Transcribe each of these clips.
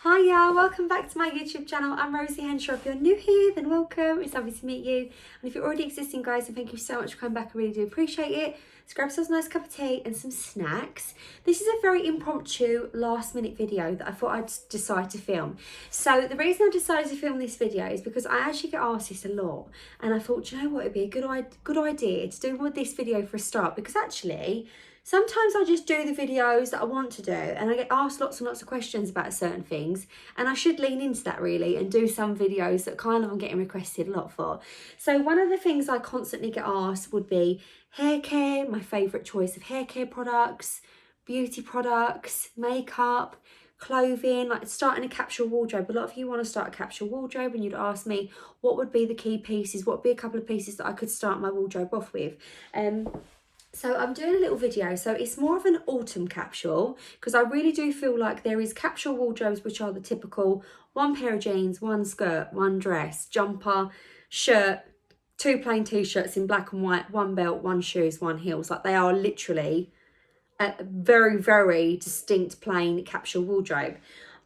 Hiya, welcome back to my YouTube channel. I'm Rosie Henshaw. If you're new here, then welcome. It's lovely to meet you. And if you're already existing, guys, then thank you so much for coming back. I really do appreciate it. Let's grab yourselves a nice cup of tea and some snacks. This is a very impromptu last minute video that I thought I'd decide to film. So the reason I decided to film this video is because I actually get asked this a lot. And I thought, you know what, it'd be a good idea to do this video for a start, because actually, sometimes I just do the videos that I want to do and I get asked lots and lots of questions about certain things, and I should lean into that really and do some videos that kind of I'm getting requested a lot for. So one of the things I constantly get asked would be hair care, my favourite choice of hair care products, beauty products, makeup, clothing, like starting a capsule wardrobe. A lot of you want to start a capsule wardrobe and you'd ask me what would be the key pieces, what would be a couple of pieces that I could start my wardrobe off with. So I'm doing a little video, so it's more of an autumn capsule, because I really do feel like there is capsule wardrobes which are the typical one pair of jeans, one skirt, one dress, jumper, shirt, two plain t-shirts in black and white, one belt, one shoes, one heels. Like they are literally a very, very distinct plain capsule wardrobe.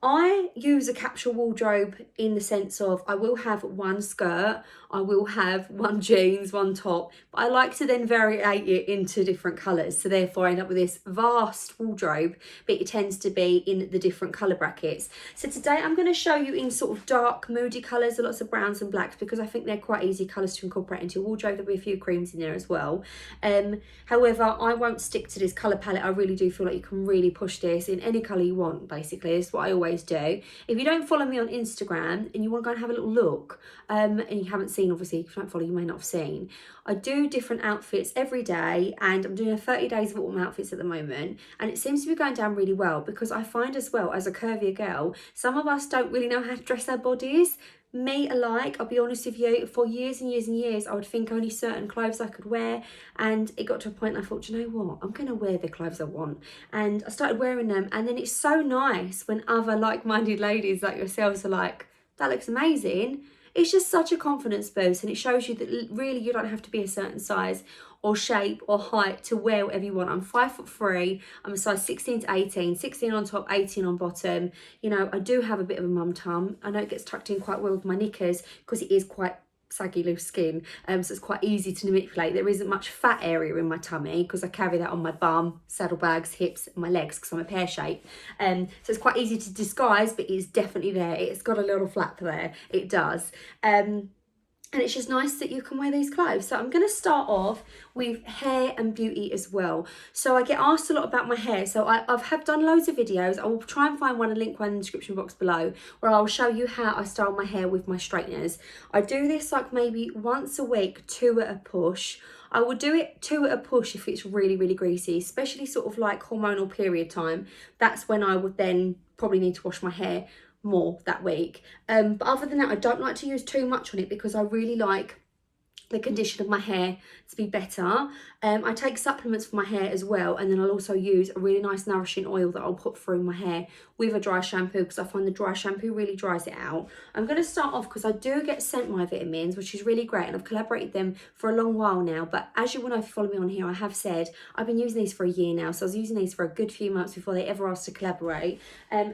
I use a capsule wardrobe in the sense of I will have one skirt, I will have one jeans, one top, but I like to then variate it into different colours. So therefore I end up with this vast wardrobe, but it tends to be in the different colour brackets. So today I'm going to show you in sort of dark, moody colours, lots of browns and blacks, because I think they're quite easy colours to incorporate into your wardrobe. There'll be a few creams in there as well. However, I won't stick to this colour palette. I really do feel like you can really push this in any colour you want, basically. It's what I always do. If you don't follow me on Instagram and you want to go and have a little look, and you haven't seen, obviously, if you don't follow, you may not have seen, I do different outfits every day, and I'm doing a 30 days of autumn outfits at the moment, and it seems to be going down really well, because I find as well, as a curvier girl, some of us don't really know how to dress our bodies. Me alike, I'll be honest with you, for years and years and years, I would think only certain clothes I could wear, and it got to a point I thought, you know what, I'm going to wear the clothes I want, and I started wearing them, and then it's so nice when other like-minded ladies like yourselves are like, that looks amazing. It's just such a confidence boost, and it shows you that really you don't have to be a certain size or shape or height to wear whatever you want. I'm 5'3", I'm a size 16 to 18, 16 on top, 18 on bottom. You know, I do have a bit of a mum tum. I know it gets tucked in quite well with my knickers because it is quite saggy loose skin, so it's quite easy to manipulate. There isn't much fat area in my tummy because I carry that on my bum, saddlebags, hips, and my legs because I'm a pear shape, so it's quite easy to disguise, but it's definitely there. It's got a little flap there, it does. And it's just nice that you can wear these clothes. So I'm going to start off with hair and beauty as well. So I get asked a lot about my hair. So I've done loads of videos. I will try and find one and link one in the description box below, where I'll show you how I style my hair with my straighteners. I do this like maybe once a week, 2 at a push. I will do it 2 at a push if it's really, really greasy, especially sort of like hormonal period time. That's when I would then probably need to wash my hair more that week, but other than that, I don't like to use too much on it because I really like the condition of my hair to be better. I take supplements for my hair as well, and then I'll also use a really nice nourishing oil that I'll put through my hair with a dry shampoo, because I find the dry shampoo really dries it out. I'm going to start off because I do get sent my vitamins, which is really great, and I've collaborated them for a long while now, but as you will know if you follow me on here, I have said I've been using these for a year now, so I was using these for a good few months before they ever asked to collaborate.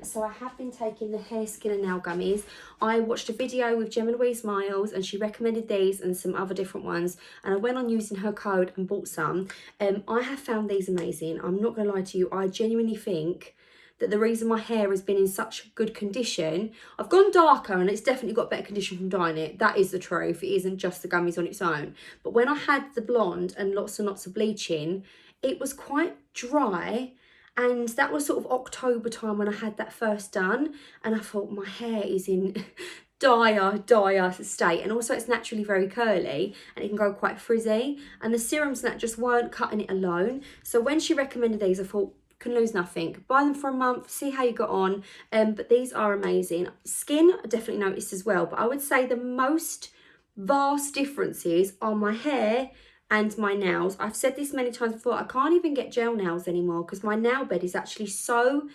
So I have been taking the hair, skin and nail gummies. I watched a video with Gemma Louise Miles and she recommended these and some other different ones, and I went on using her code and bought some. I have found these amazing. I'm not going to lie to you, I genuinely think that the reason my hair has been in such good condition, I've gone darker and it's definitely got better condition from dyeing it. That is the truth. It isn't just the gummies on its own. But when I had the blonde and lots and lots of bleaching, it was quite dry. And that was sort of October time when I had that first done. And I thought my hair is in dire state, and also it's naturally very curly and it can go quite frizzy, and the serums that just weren't cutting it alone. So when she recommended these, I thought, can lose nothing, buy them for a month, see how you got on. But these are amazing. Skin, I definitely noticed as well, but I would say the most vast differences are my hair and my nails. I've said this many times before, I can't even get gel nails anymore because my nail bed is actually so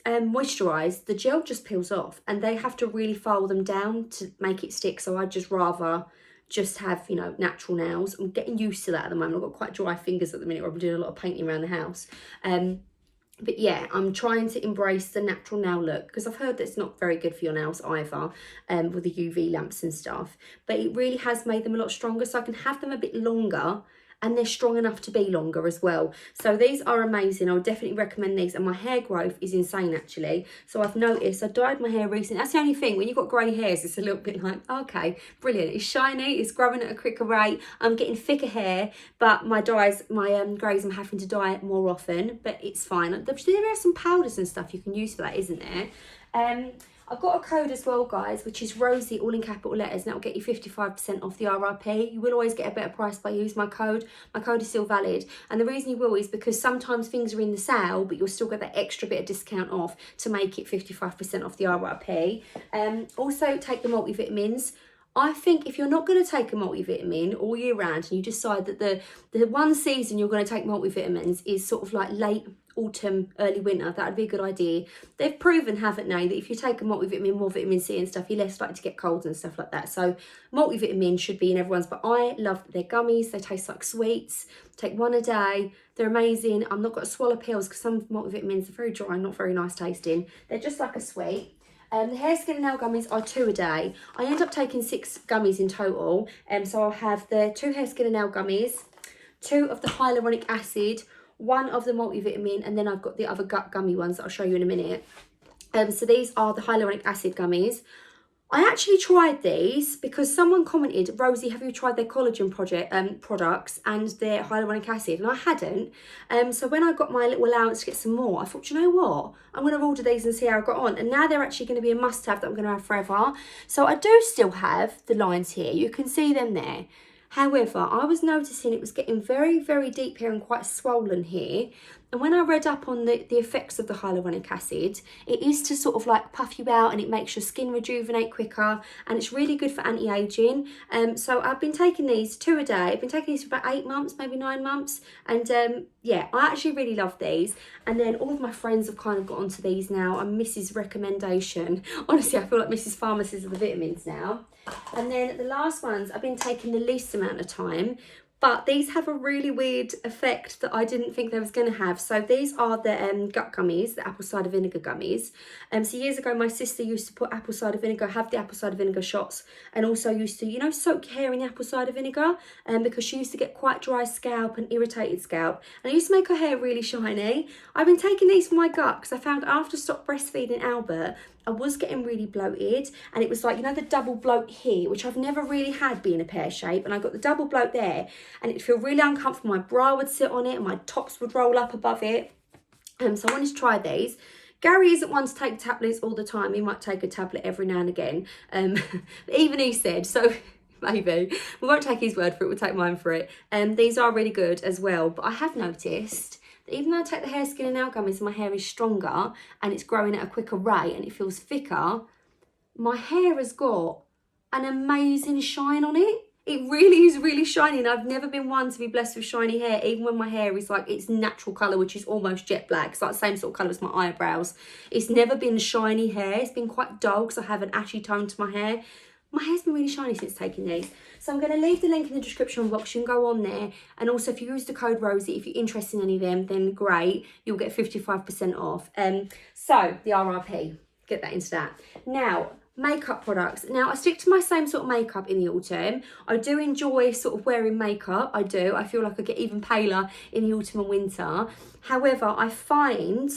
moisturized, the gel just peels off, and they have to really file them down to make it stick. So I'd just rather just have, you know, natural nails. I'm getting used to that at the moment. I've got quite dry fingers at the minute where I'm doing a lot of painting around the house. But yeah, I'm trying to embrace the natural nail look, because I've heard that it's not very good for your nails either, with the UV lamps and stuff. But it really has made them a lot stronger, so I can have them a bit longer, and they're strong enough to be longer as well. So these are amazing. I would definitely recommend these, and my hair growth is insane actually. So I've noticed, I dyed my hair recently. That's the only thing, when you've got grey hairs, it's a little bit like, okay, brilliant. It's shiny, it's growing at a quicker rate. I'm getting thicker hair, but my dyes, my greys, I'm having to dye it more often, but it's fine. There are some powders and stuff you can use for that, isn't there? I've got a code as well, guys, which is Rosie, all in capital letters, and that will get you 55% off the RRP. You will always get a better price by using my code. My code is still valid. And the reason you will is because sometimes things are in the sale, but you'll still get that extra bit of discount off to make it 55% off the RRP. Also, take the multivitamins. I think if you're not going to take a multivitamin all year round, and you decide that the one season you're going to take multivitamins is sort of like late autumn, early winter, that would be a good idea. They've proven, haven't they, that if you take a multivitamin, more vitamin C and stuff, you're less likely to get colds and stuff like that. So multivitamin should be in everyone's, but I love their gummies. They taste like sweets. Take one a day. They're amazing. I'm not going to swallow pills because some multivitamins are very dry and not very nice tasting. They're just like a sweet. The hair, skin and nail gummies are 2 a day. I end up taking 6 gummies in total. So I'll have the 2 hair, skin and nail gummies, 2 of the hyaluronic acid, 1 of the multivitamin, and then I've got the other gut gummy ones that I'll show you in a minute. So these are the hyaluronic acid gummies. I actually tried these because someone commented, Rosie, have you tried their collagen products and their hyaluronic acid? And I hadn't. So when I got my little allowance to get some more, I thought, you know what? I'm going to order these and see how I got on. And now they're actually going to be a must-have that I'm going to have forever. So I do still have the lines here. You can see them there. However, I was noticing it was getting very, very deep here and quite swollen here. And when I read up on the effects of the hyaluronic acid, it is to sort of like puff you out, and it makes your skin rejuvenate quicker, and it's really good for anti-aging. So I've been taking these 2 a day. I've been taking these for about 8 months, maybe 9 months. And yeah, I actually really love these. And then all of my friends have kind of got onto these now. I'm Mrs. Recommendation. Honestly, I feel like Mrs. Pharmacist of the vitamins now. And then the last ones I've been taking the least amount of time, but these have a really weird effect that I didn't think they was going to have. So these are the gut gummies, the apple cider vinegar gummies. So years ago, my sister used to put apple cider vinegar, have the apple cider vinegar shots, and also used to, you know, soak your hair in the apple cider vinegar, because she used to get quite dry scalp and irritated scalp, and it used to make her hair really shiny. I've been taking these for my gut because I found after stop breastfeeding Albert, I was getting really bloated, and it was like, you know, the double bloat here, which I've never really had being a pear shape, and I got the double bloat there, and it'd feel really uncomfortable. My bra would sit on it and my tops would roll up above it. So I wanted to try these. Gary isn't one to take tablets all the time. He might take a tablet every now and again. Even he said, so maybe. We won't take his word for it, we'll take mine for it. These are really good as well, but I have noticed that even though I take the hair, skin and nail gummies, my hair is stronger and it's growing at a quicker rate and it feels thicker, my hair has got an amazing shine on it. It really is really shiny, and I've never been one to be blessed with shiny hair, even when my hair is like its natural colour, which is almost jet black. It's like the same sort of colour as my eyebrows. It's never been shiny hair. It's been quite dull because I have an ashy tone to my hair. My hair's been really shiny since taking these. So I'm going to leave the link in the description box. You can go on there. And also, if you use the code Rosie, if you're interested in any of them, then great. You'll get 55% off. So the RRP, get that into that. Now, makeup products. Now, I stick to my same sort of makeup in the autumn. I do enjoy sort of wearing makeup. I do. I feel like I get even paler in the autumn and winter. However, I find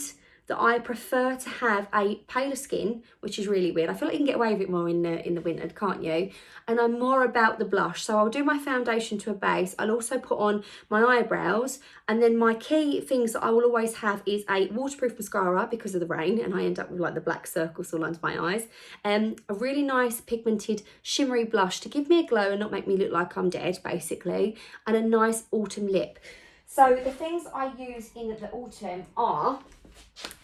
that I prefer to have a paler skin, which is really weird. I feel like you can get away with it more in the winter, can't you? And I'm more about the blush. So I'll do my foundation to a base. I'll also put on my eyebrows. And then my key things that I will always have is a waterproof mascara because of the rain. And I end up with like the black circles all under my eyes. A really nice pigmented shimmery blush to give me a glow and not make me look like I'm dead, basically. And a nice autumn lip. So the things I use in the autumn are...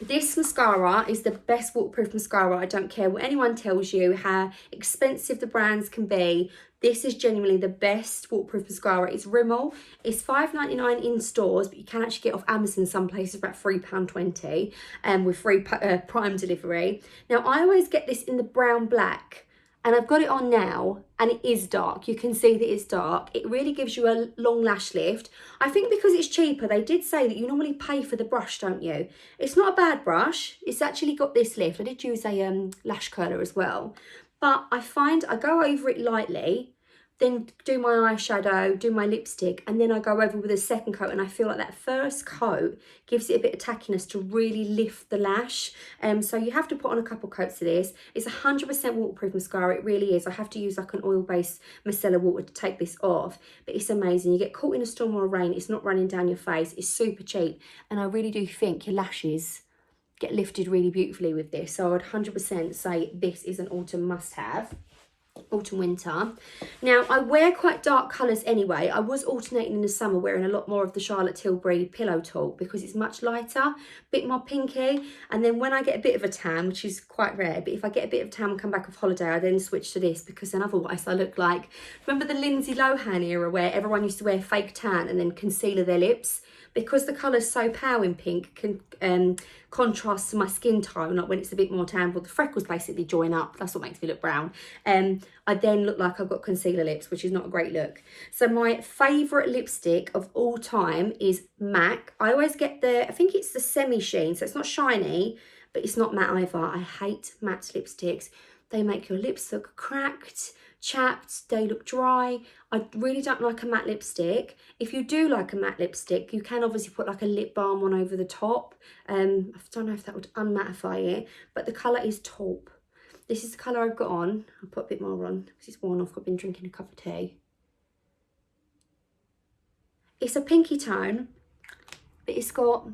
this mascara is the best waterproof mascara. I don't care what anyone tells you, how expensive the brands can be. This is genuinely the best waterproof mascara. It's Rimmel. It's $5.99 in stores, but you can actually get off Amazon some places about £3.20 with free Prime delivery. Now, I always get this in the brown black. And I've got it on now and it is dark. You can see that it's dark. It really gives you a long lash lift. I think because it's cheaper, they did say that you normally pay for the brush, don't you? It's not a bad brush. It's actually got this lift. I did use a lash curler as well. But I find I go over it lightly, then do my eyeshadow, do my lipstick, and then I go over with a second coat, and I feel like that first coat gives it a bit of tackiness to really lift the lash. So you have to put on a couple coats of this. It's 100% waterproof mascara, it really is. I have to use like an oil-based micellar water to take this off, but it's amazing. You get caught in a storm or rain, it's not running down your face, it's super cheap, and I really do think your lashes get lifted really beautifully with this. So I would 100% say this is an autumn must-have. Autumn winter. Now I wear quite dark colours anyway. I was alternating in the summer wearing a lot more of the Charlotte Tilbury Pillow Talk because it's much lighter, a bit more pinky, and then when I get a bit of a tan, which is quite rare, but if I get a bit of tan and come back off holiday, I then switch to this because then otherwise I look like, remember the Lindsay Lohan era where everyone used to wear fake tan and then concealer their lips? Because the colour's so pale in pink, can contrast to my skin tone, like when it's a bit more tan, well, the freckles basically join up. That's what makes me look brown. I then look like I've got concealer lips, which is not a great look. So my favourite lipstick of all time is MAC. I always get I think it's the semi-sheen, so it's not shiny, but it's not matte either. I hate matte lipsticks. They make your lips look cracked, chapped, they look dry. I really don't like a matte lipstick. If you do like a matte lipstick, you can obviously put like a lip balm on over the top. I don't know if that would unmattify it, but the colour is taupe. This is the colour I've got on. I'll put a bit more on because it's worn off. I've been drinking a cup of tea. It's a pinky tone, but it's got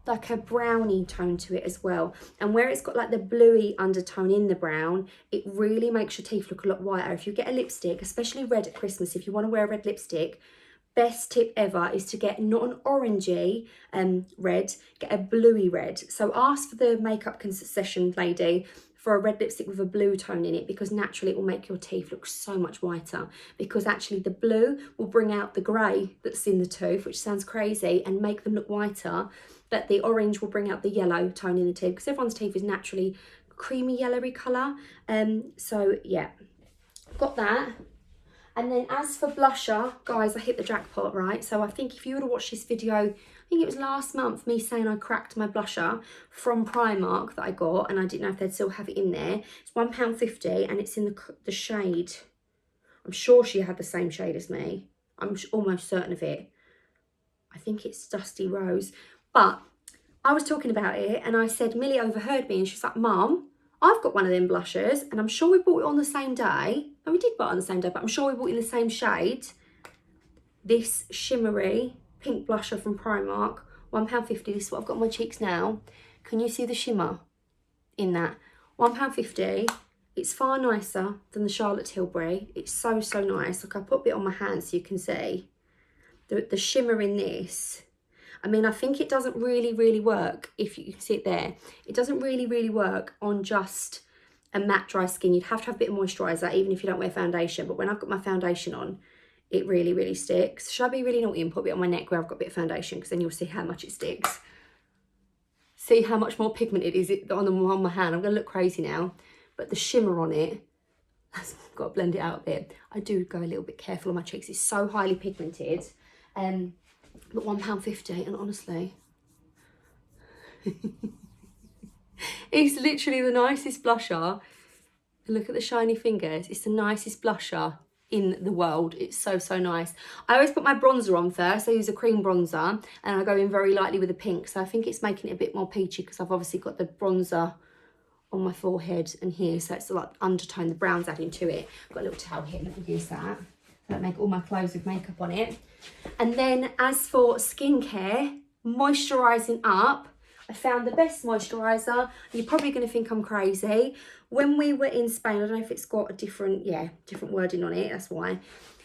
like a browny tone to it as well. And where it's got like the bluey undertone in the brown, it really makes your teeth look a lot whiter. If you get a lipstick, especially red at Christmas, if you want to wear a red lipstick, best tip ever is to get not an orangey red, get a bluey red. So ask for the makeup concession lady for a red lipstick with a blue tone in it, because naturally it will make your teeth look so much whiter, because actually the blue will bring out the grey that's in the tooth, which sounds crazy, and make them look whiter, but the orange will bring out the yellow tone in the teeth, because everyone's teeth is naturally creamy yellowy colour. So yeah, got that. And then as for blusher, guys, I hit the jackpot, right? So I think if you would have watched this video, I think it was last month, me saying I cracked my blusher from Primark that I got, and I didn't know if they'd still have it in there. It's £1.50 and it's in the shade. I'm sure she had the same shade as me. I'm almost certain of it. I think it's Dusty Rose. But I was talking about it and I said, Millie overheard me and she's like, Mum, I've got one of them blushers and I'm sure we bought it on the same day. And we did buy it on the same day, but I'm sure we bought it in the same shade. This shimmery pink blusher from Primark, £1.50. This is what I've got on my cheeks now. Can you see the shimmer in that? £1.50. It's far nicer than the Charlotte Tilbury. It's so, so nice. Look, I put a bit on my hand so you can see. The shimmer in this. I mean, I think it doesn't really work, if you can see it there. It doesn't really work on just a matte dry skin. You'd have to have a bit of moisturiser, even if you don't wear foundation. But when I've got my foundation on, it really sticks. Should I be really naughty and put a bit on my neck where I've got a bit of foundation? Because then you'll see how much it sticks. See how much more pigmented is it on my hand. I'm going to look crazy now. But the shimmer on it, I've got to blend it out a bit. I do go a little bit careful on my cheeks. It's so highly pigmented. But £1.50, and honestly, it's literally the nicest blusher. Look at the shiny fingers. It's the nicest blusher in the world. It's so, so nice. I always put my bronzer on first. I use a cream bronzer and I go in very lightly with a pink. So I think it's making it a bit more peachy because I've obviously got the bronzer on my forehead and here. So it's like undertone, the brown's adding to it. I've got a little towel here, let me use that. So I make all my clothes with makeup on it. And then as for skincare, moisturising up, I found the best moisturiser. You're probably going to think I'm crazy. When we were in Spain, I don't know if it's got a different wording on it, that's why.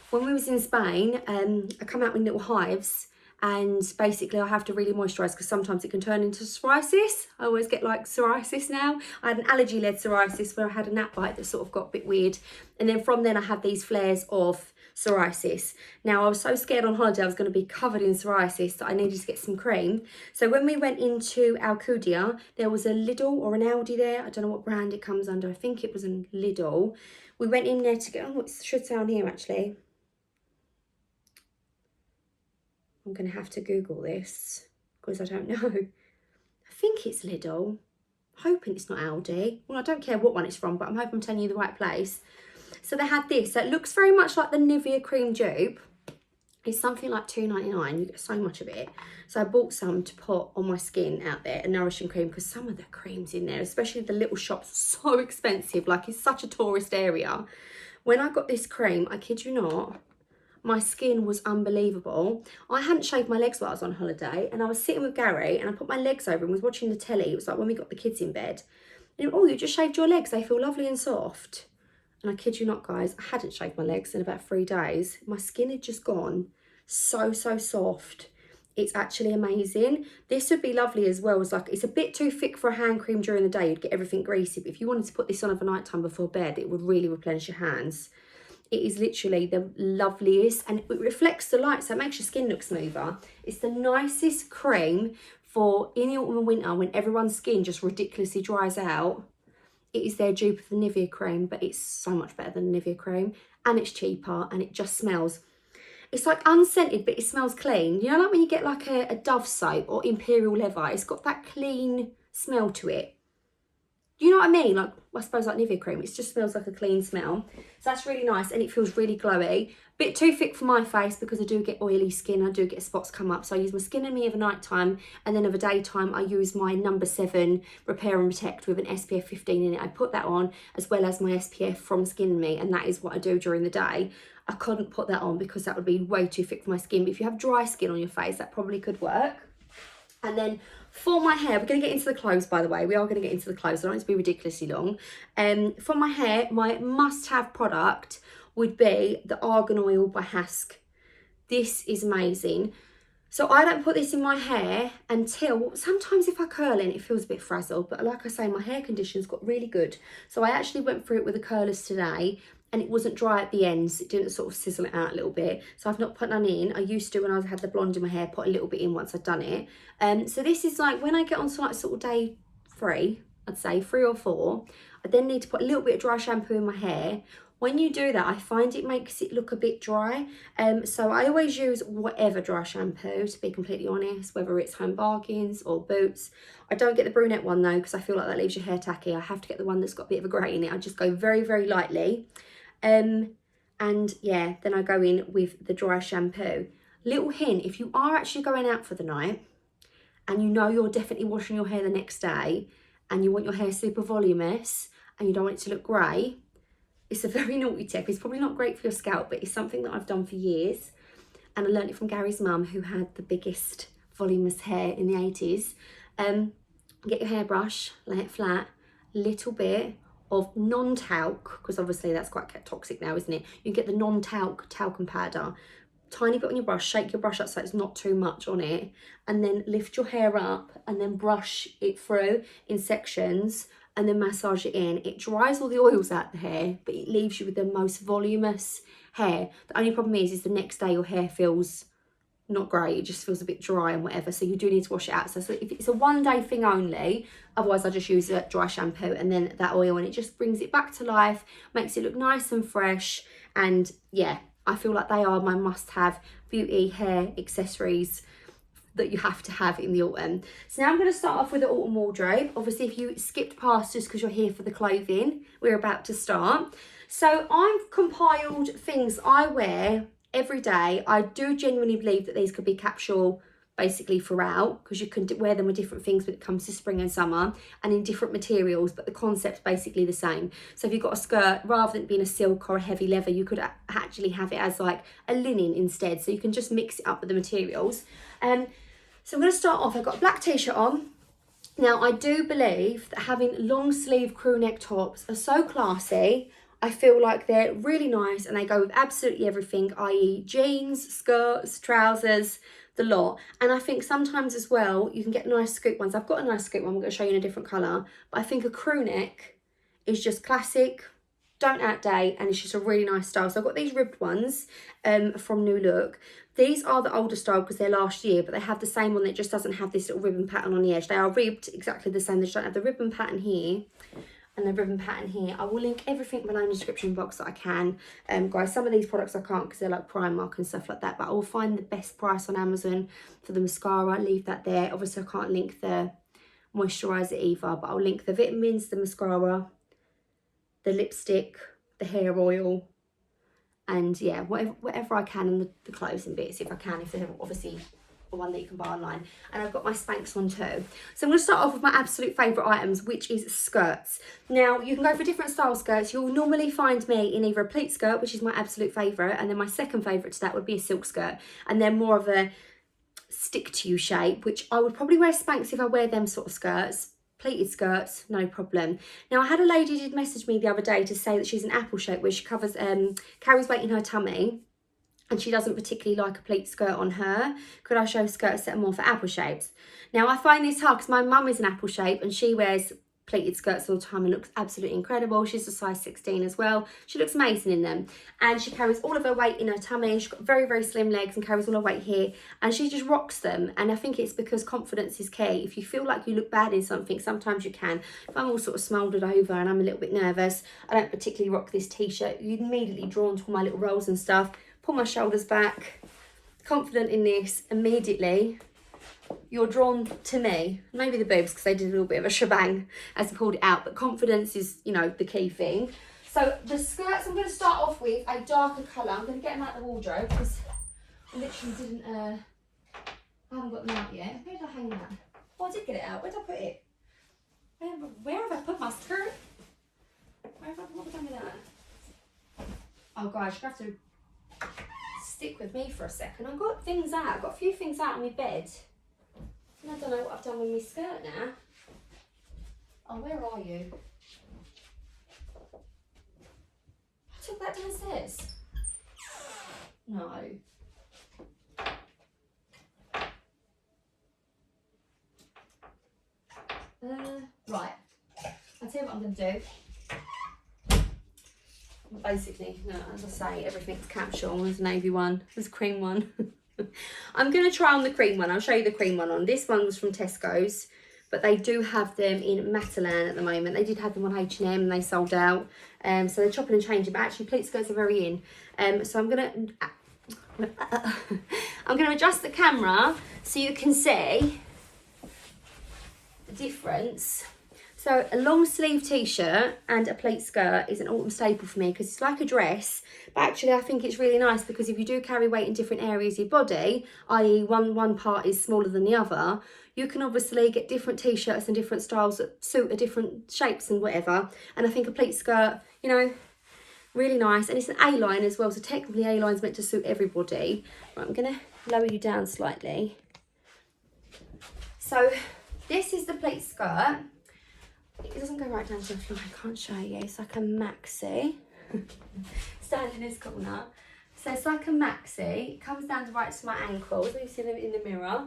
When we was in Spain, I come out with little hives and basically I have to really moisturise because sometimes it can turn into psoriasis. I always get like psoriasis now. I had an allergy-led psoriasis where I had a gnat bite that sort of got a bit weird. And then from then I had these flares of psoriasis. Now, I was so scared on holiday I was going to be covered in psoriasis that I needed to get some cream. So when we went into Alcudia, there was a Lidl or an Aldi there. I don't know what brand it comes under. I think it was a Lidl. We went in there to get, oh, it should say on here actually. I'm going to have to Google this because I don't know. I think it's Lidl. Hoping it's not Aldi. Well, I don't care what one it's from, but I'm hoping I'm telling you the right place. So they had this. So it looks very much like the Nivea cream dupe. It's something like $2.99. You get so much of it. So I bought some to put on my skin out there, a nourishing cream, because some of the creams in there, especially the little shops, are so expensive. Like, it's such a tourist area. When I got this cream, I kid you not, my skin was unbelievable. I hadn't shaved my legs while I was on holiday, and I was sitting with Gary and I put my legs over and was watching the telly. It was like when we got the kids in bed. And oh, you just shaved your legs, they feel lovely and soft. And I kid you not, guys, I hadn't shaved my legs in about 3 days. My skin had just gone so soft. It's actually amazing. This would be lovely as well. It's like, it's a bit too thick for a hand cream during the day. You'd get everything greasy. But if you wanted to put this on overnight time before bed, it would really replenish your hands. It is literally the loveliest, and it reflects the light, so it makes your skin look smoother. It's the nicest cream for in the autumn and winter when everyone's skin just ridiculously dries out. It is their dupe of the Nivea cream, but it's so much better than Nivea cream, and it's cheaper, and it just smells. It's like unscented, but it smells clean. You know, like when you get like a Dove soap or Imperial Leather, it's got that clean smell to it. You know what I mean? Like, I suppose like Nivea cream, it just smells like a clean smell. So that's really nice, and it feels really glowy. Bit too thick for my face because I do get oily skin. I do get spots come up. So I use my Skin and Me of a night time, and then of a daytime I use my number 7 Repair and Protect with an SPF 15 in it. I put that on as well as my SPF from Skin and Me, and that is what I do during the day. I couldn't put that on because that would be way too thick for my skin. But if you have dry skin on your face, that probably could work. And then for my hair, we're going to get into the clothes, by the way. We are going to get into the clothes. I don't want it to be ridiculously long. For my hair, my must-have product would be the Argan Oil by Hask. This is amazing. So I don't put this in my hair until, sometimes if I curl in, it feels a bit frazzled. But like I say, my hair condition's got really good. So I actually went through it with the curlers today, and it wasn't dry at the ends. It didn't sort of sizzle it out a little bit. So I've not put none in. I used to, when I had the blonde in my hair, put a little bit in once I'd done it. So this is like, when I get on to like sort of day 3, I'd say 3 or 4, I then need to put a little bit of dry shampoo in my hair. When you do that, I find it makes it look a bit dry. So I always use whatever dry shampoo, to be completely honest, whether it's Home Bargains or Boots. I don't get the brunette one though, because I feel like that leaves your hair tacky. I have to get the one that's got a bit of a grey in it. I just go very lightly. And yeah, then I go in with the dry shampoo. Little hint, if you are actually going out for the night and you know you're definitely washing your hair the next day and you want your hair super voluminous and you don't want it to look grey, it's a very naughty tip. It's probably not great for your scalp, but it's something that I've done for years. And I learned it from Gary's mum, who had the biggest voluminous hair in the 80s. Get your hairbrush, lay it flat, little bit of non-talc, because obviously that's quite toxic now, isn't it? You get the non-talc talcum powder, tiny bit on your brush, shake your brush up so it's not too much on it, and then lift your hair up and then brush it through in sections and then massage it in. It dries all the oils out the hair, but it leaves you with the most voluminous hair. The only problem is the next day your hair feels not great. It just feels a bit dry and whatever, so you do need to wash it out. So if it's a 1-day thing only, otherwise I just use a dry shampoo and then that oil, and it just brings it back to life, makes it look nice and fresh. And yeah, I feel like they are my must-have beauty hair accessories that you have to have in the autumn. So now I'm going to start off with the autumn wardrobe. Obviously, if you skipped past just because you're here for the clothing, we're about to start. So I've compiled things I wear every day. I do genuinely believe that these could be capsule basically throughout, because you can wear them with different things when it comes to spring and summer and in different materials, but the concept's basically the same. So if you've got a skirt, rather than being a silk or a heavy leather, you could actually have it as like a linen instead, so you can just mix it up with the materials. So I'm going to start off, I've got a black t-shirt on. Now I do believe that having long sleeve crew neck tops are so classy. I feel like they're really nice and they go with absolutely everything, i.e. jeans, skirts, trousers, the lot. And I think sometimes as well, you can get nice scoop ones. I've got a nice scoop one, I'm going to show you in a different colour. But I think a crew neck is just classic, don't outdate, and it's just a really nice style. So I've got these ribbed ones from New Look. These are the older style because they're last year, but they have the same one that just doesn't have this little ribbon pattern on the edge. They are ribbed exactly the same. They just don't have the ribbon pattern here and the ribbon pattern here. I will link everything below in the description box that I can. Guys, some of these products I can't because they're like Primark and stuff like that, but I will find the best price on Amazon for the mascara. Leave that there. Obviously, I can't link the moisturiser either, but I'll link the vitamins, the mascara, the lipstick, the hair oil, and yeah, whatever I can, and the clothes and bits if I can, if they're obviously one that you can buy online. And I've got my Spanx on too. So I'm going to start off with my absolute favourite items, which is skirts. Now, you can go for different style skirts. You'll normally find me in either a pleat skirt, which is my absolute favourite, and then my second favourite to that would be a silk skirt, and they're more of a stick to you shape, which I would probably wear Spanx if I wear them sort of skirts. Pleated skirts, no problem. Now, I had a lady did message me the other day to say that she's an apple shape, where she carries weight in her tummy, and she doesn't particularly like a pleat skirt on her. Could I show skirts that are more for apple shapes? Now, I find this hard because my mum is an apple shape and she wears pleated skirts all the time and looks absolutely incredible. She's a size 16 as well. She looks amazing in them, and she carries all of her weight in her tummy. She's got very, very slim legs and carries all her weight here, and she just rocks them. And I think it's because confidence is key. If you feel like you look bad in something, sometimes you can. If I'm all sort of smouldered over and I'm a little bit nervous, I don't particularly rock this t-shirt. You're immediately drawn to all my little rolls and stuff. Pull my shoulders back, confident in this, immediately you're drawn to me. Maybe the boobs because they did a little bit of a shebang as I pulled it out, but confidence is, you know, the key thing. So the skirts, I'm going to start off with a darker colour. I'm going to get them out of the wardrobe because I literally didn't, I haven't got them out yet. Where did I hang that? Oh, I did get it out. Where did I put it? Where have I put my skirt? What have I done with that? Oh gosh, you have to stick with me for a second. I've got things out. I've got a few things out on my bed. And I don't know what I've done with my skirt now. Oh, where are you? I took that downstairs. No. Right. I'll tell you what I'm going to do. Basically, no, as I say, everything's Capsule. There's a navy one, there's a cream one. I'm going to try on the cream one. I'll show you the cream one on. This one was from Tesco's, but they do have them in Matalan at the moment. They did have them on H&M and they sold out. So they're chopping and changing, but actually pleat skirts are very in. So I'm going to adjust the camera so you can see the difference. So a long sleeve t-shirt and a pleat skirt is an autumn staple for me because it's like a dress, but actually I think it's really nice because if you do carry weight in different areas of your body, i.e. one part is smaller than the other, you can obviously get different t-shirts and different styles that suit a different shapes and whatever. And I think a pleat skirt, you know, really nice. And it's an A-line as well, so technically A-line's meant to suit everybody. Right, I'm going to lower you down slightly. So this is the pleat skirt. It doesn't go right down to the floor, I can't show you. It's like a maxi. Stand in this corner. So it's like a maxi. It comes down to right to my ankles. You see them in the mirror.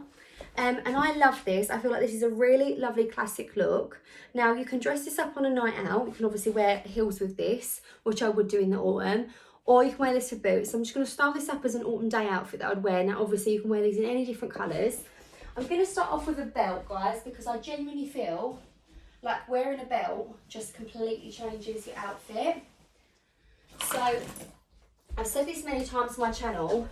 And I love this. I feel like this is a really lovely classic look. Now you can dress this up on a night out. You can obviously wear heels with this, which I would do in the autumn. Or you can wear this with boots. So I'm just going to style this up as an autumn day outfit that I'd wear. Now obviously you can wear these in any different colours. I'm going to start off with a belt, guys, because I genuinely feel like wearing a belt just completely changes your outfit. So I've said this many times on my channel,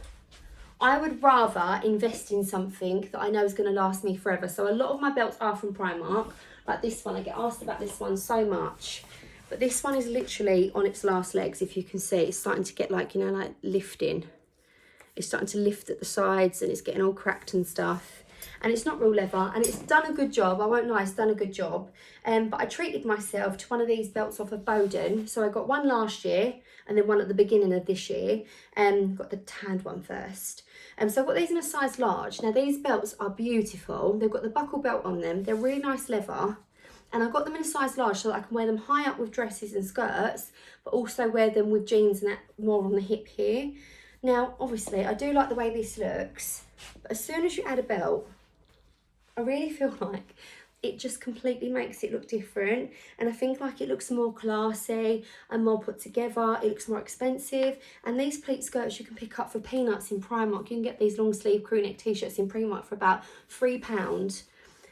I would rather invest in something that I know is going to last me forever. So a lot of my belts are from Primark, like this one. I get asked about this one so much, but this one is literally on its last legs. If you can see, it's starting to get like, you know, like lifting. It's starting to lift at the sides and it's getting all cracked and stuff. And it's not real leather, and it's done a good job. I won't lie, it's done a good job. But I treated myself to one of these belts off of Bowden. So I got one last year and then one at the beginning of this year. Got the tanned one first. So I've got these in a size large. Now these belts are beautiful. They've got the buckle belt on them. They're really nice leather. And I've got them in a size large so that I can wear them high up with dresses and skirts, but also wear them with jeans and that more on the hip here. Now, obviously, I do like the way this looks, but as soon as you add a belt, I really feel like it just completely makes it look different, and I think like it looks more classy and more put together. It looks more expensive, and these pleat skirts you can pick up for peanuts in Primark. You can get these long sleeve crew neck t-shirts in Primark for about £3,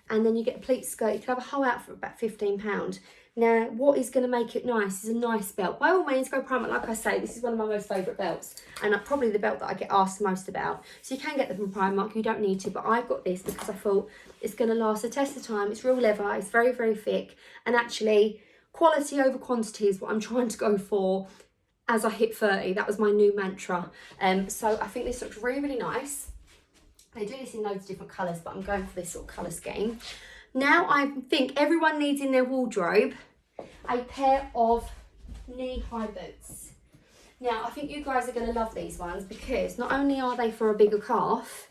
and then you get a pleat skirt. You can have a whole outfit for about £15. Now, what is going to make it nice is a nice belt. By all means, go Primark. Like I say, this is one of my most favourite belts, and probably the belt that I get asked most about. So you can get them from Primark, you don't need to, but I got this because I thought it's going to last the test of time. It's real leather, it's very, very thick, and actually, quality over quantity is what I'm trying to go for as I hit 30. That was my new mantra. So I think this looks really, really nice. They do this in loads of different colours, but I'm going for this sort of colour scheme. Now I think everyone needs in their wardrobe a pair of knee-high boots. Now I think you guys are going to love these ones because not only are they for a bigger calf,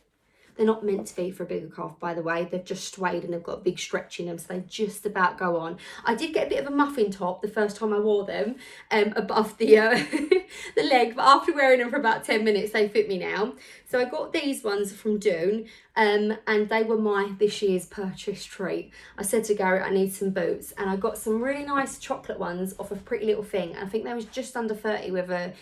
they're not meant to be for a bigger calf, by the way. They've just suede and they've got a big stretch in them, so they just about go on. I did get a bit of a muffin top the first time I wore them above the the leg, but after wearing them for about 10 minutes, they fit me now. So I got these ones from Dune, and they were my this year's purchase treat. I said to Garrett, I need some boots, and I got some really nice chocolate ones off of Pretty Little Thing. I think they was just under 30 with a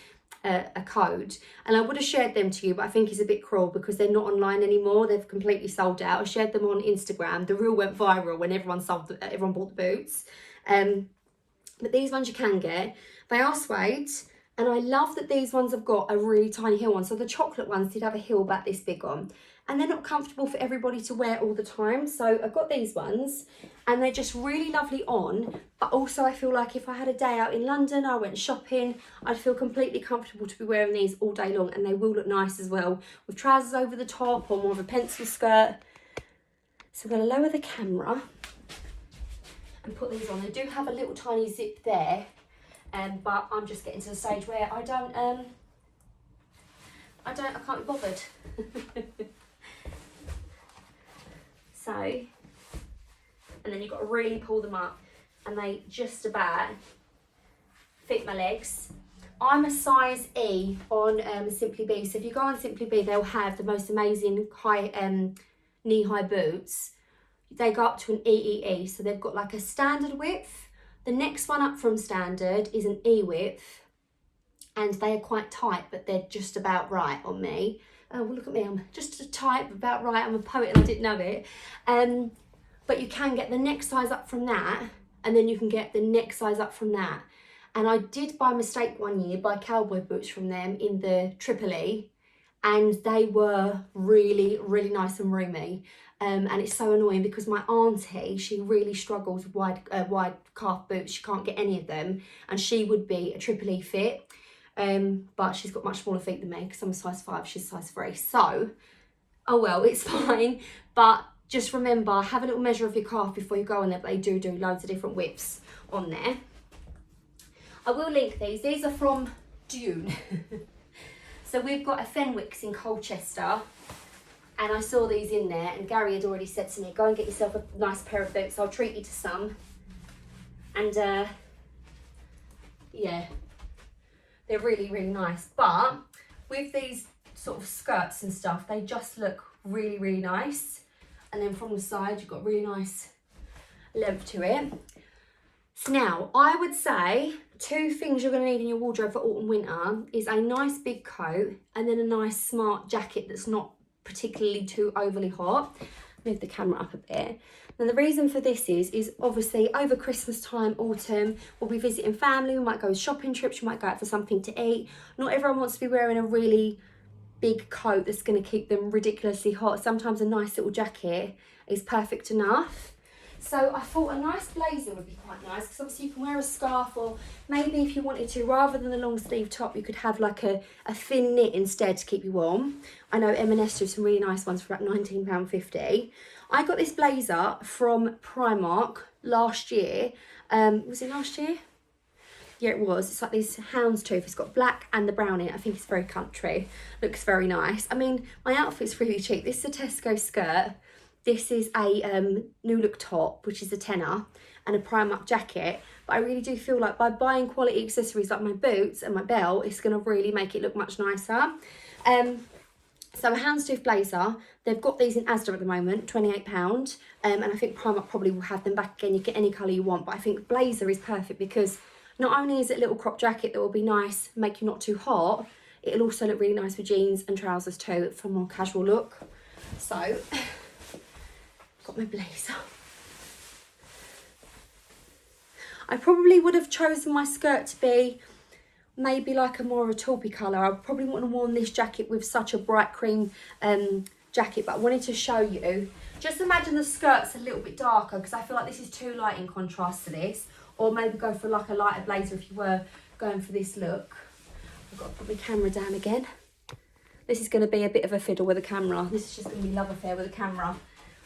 code, and I would have shared them to you, but I think it's a bit cruel because they're not online anymore. They've completely sold out. I shared them on Instagram. The reel went viral when everyone bought the boots. But these ones you can get. They are suede, and I love that these ones have got a really tiny heel on. So the chocolate ones did have a heel about this big on, and they're not comfortable for everybody to wear all the time. So I've got these ones, and they're just really lovely on, but also I feel like if I had a day out in London, I went shopping, I'd feel completely comfortable to be wearing these all day long, and they will look nice as well with trousers over the top or more of a pencil skirt. So I'm going to lower the camera and put these on. They do have a little tiny zip there, but I'm just getting to the stage where I can't be bothered. So, and then you've got to really pull them up, and they just about fit my legs. I'm a size E on Simply Be, so if you go on Simply Be, they'll have the most amazing high knee-high boots. They go up to an EEE, so they've got like a standard width. The next one up from standard is an E width, and they are quite tight, but they're just about right on me. Oh, well, look at me, I'm just a type about right. I'm a poet and I didn't know it. But you can get the next size up from that, and then you can get the next size up from that. And I did by mistake one year buy cowboy boots from them in the Triple E, and they were really, really nice and roomy. And it's so annoying because my auntie, she really struggles with wide calf boots. She can't get any of them, and she would be a Triple E fit. But she's got much smaller feet than me because I'm a size 5, she's size 3. So, oh well, it's fine. But just remember, have a little measure of your calf before you go on there. But they do loads of different widths on there. I will link these. These are from Dune. So we've got a Fenwicks in Colchester, and I saw these in there, and Gary had already said to me, go and get yourself a nice pair of boots. I'll treat you to some. And yeah, they're really, really nice. But with these sort of skirts and stuff, they just look really, really nice. And then from the side, you've got really nice length to it. So now, I would say 2 things you're going to need in your wardrobe for autumn winter is a nice big coat, and then a nice smart jacket that's not particularly too overly hot. Move the camera up a bit. And the reason for this is obviously over Christmas time, autumn, we'll be visiting family, we might go shopping trips, we might go out for something to eat. Not everyone wants to be wearing a really big coat that's going to keep them ridiculously hot. Sometimes a nice little jacket is perfect enough. So I thought a nice blazer would be quite nice, because obviously you can wear a scarf, or maybe if you wanted to, rather than the long sleeve top, you could have like a thin knit instead to keep you warm. I know M&S do some really nice ones for about £19.50. I got this blazer from Primark last year. Was it last year? Yeah, it was. It's like this houndstooth. It's got black and the brown in it. I think it's very country. Looks very nice. I mean, my outfit's really cheap. This is a Tesco skirt. This is a New Look top, which is a tenner, and a Primark jacket. But I really do feel like by buying quality accessories like my boots and my belt, it's going to really make it look much nicer. So a houndstooth blazer, they've got these in Asda at the moment, £28. And I think Primark probably will have them back again. You get any colour you want, but I think blazer is perfect because not only is it a little crop jacket that will be nice, make you not too hot, it'll also look really nice with jeans and trousers too for a more casual look. So, got my blazer. I probably would have chosen my skirt to be maybe like a more of a taupey colour. I probably wouldn't have worn this jacket with such a bright cream jacket, but I wanted to show you. Just imagine the skirt's a little bit darker because I feel like this is too light in contrast to this. Or maybe go for like a lighter blazer if you were going for this look. I've got to put my camera down again. This is going to be a bit of a fiddle with the camera. This is just going to be love affair with the camera.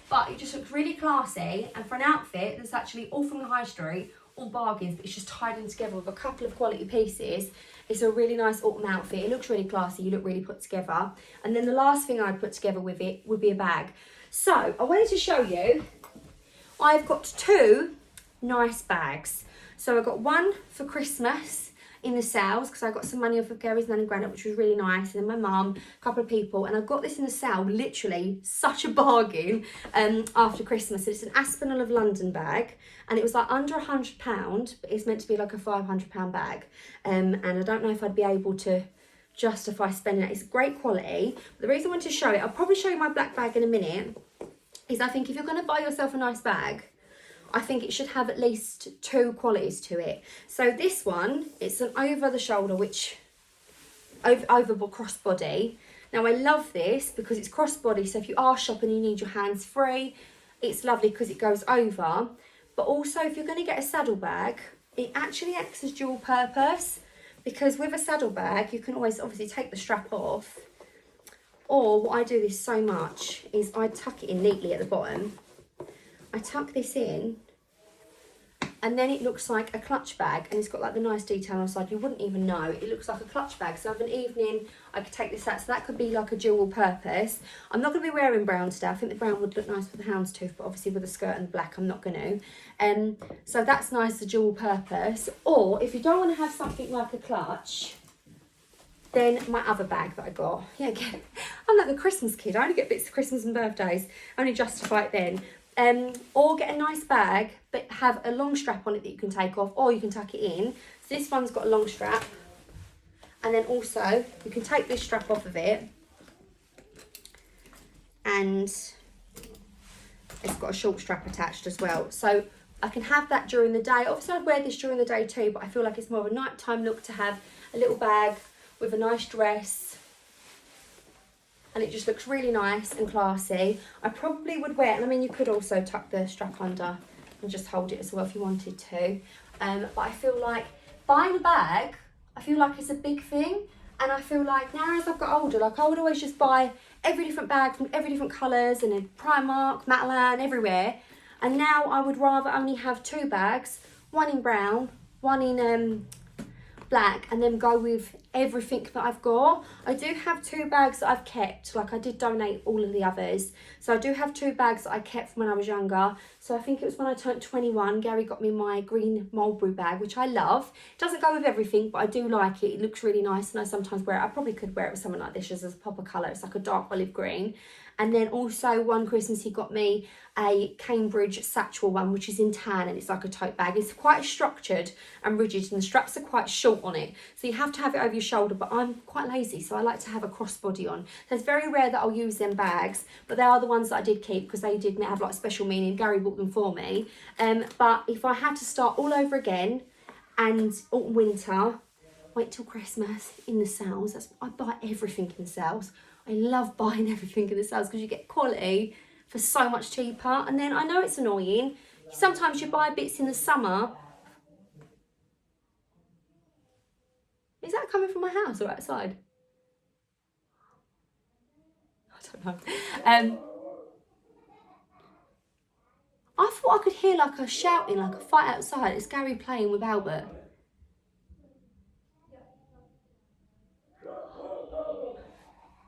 But it just looks really classy. And for an outfit that's actually all from the high street, all bargains, but it's just tied in together with a couple of quality pieces. It's a really nice autumn outfit. It looks really classy. You look really put together. And then the last thing I'd put together with it would be a bag. So I wanted to show you, I've got 2 nice bags. So I got one for Christmas in the sales because I got some money off of Gary's nan and granddad, which was really nice, and then my mum, a couple of people, and I got this in the sale, literally such a bargain after Christmas. It's an Aspinal of London bag, and it was like under £100, but it's meant to be like a £500 bag, and I don't know if I'd be able to justify spending it. It's great quality. But the reason I wanted to show it, I'll probably show you my black bag in a minute, is I think if you're going to buy yourself a nice bag, I think it should have at least 2 qualities to it. So this one, it's an over the shoulder, which over crossbody. Now I love this because it's crossbody, so if you are shopping and you need your hands free, it's lovely because it goes over. But also if you're going to get a saddle bag, it actually acts as dual purpose, because with a saddle bag you can always obviously take the strap off, or what I do this so much is I tuck it in neatly at the bottom. I tuck this in, and then it looks like a clutch bag, and it's got like the nice detail on the side. You wouldn't even know. It looks like a clutch bag. So of an evening, I could take this out. So that could be like a dual purpose. I'm not going to be wearing brown today. I think the brown would look nice with the houndstooth, but obviously with the skirt and the black, I'm not going to. So that's nice, the dual purpose. Or if you don't want to have something like a clutch, then my other bag that I got. Yeah, again, I'm like a Christmas kid. I only get bits of Christmas and birthdays. I only justify it then. Or get a nice bag, but have a long strap on it that you can take off, or you can tuck it in. So this one's got a long strap, and then also you can take this strap off of it, and it's got a short strap attached as well. So I can have that during the day. Obviously I'd wear this during the day too, but I feel like it's more of a nighttime look to have a little bag with a nice dress. And it just looks really nice and classy. I probably would wear it, and I mean you could also tuck the strap under and just hold it as well if you wanted to. But I feel like buying a bag, I feel like it's a big thing. And I feel like now as I've got older, like I would always just buy every different bag from every different colours and in Primark, Matalan, everywhere. And now I would rather only have 2 bags, one in brown, one in black, and then go with everything that I've got. I do have 2 bags that I've kept, like I did donate all of the others, so I do have 2 bags that I kept from when I was younger. So I think it was when I turned 21, Gary got me my green mulberry bag, which I love. It doesn't go with everything, but I do like it. It looks really nice, and I sometimes wear it. I probably could wear it with something like this as a proper colour. It's like a dark olive green. And then also one Christmas he got me a Cambridge satchel one, which is in tan, and it's like a tote bag. It's quite structured and rigid, and the straps are quite short on it, so you have to have it over your shoulder, but I'm quite lazy, so I like to have a crossbody on. So it's very rare that I'll use them bags, but they are the ones that I did keep because they did have like special meaning. Gary bought them for me. But if I had to start all over again, and autumn winter, wait till Christmas in the sales. I buy everything in the sales. I love buying everything in the sales because you get quality for so much cheaper. And then I know it's annoying. Sometimes you buy bits in the summer. Is that coming from my house or outside? I don't know. I thought I could hear like a shouting, like a fight outside. It's Gary playing with Albert.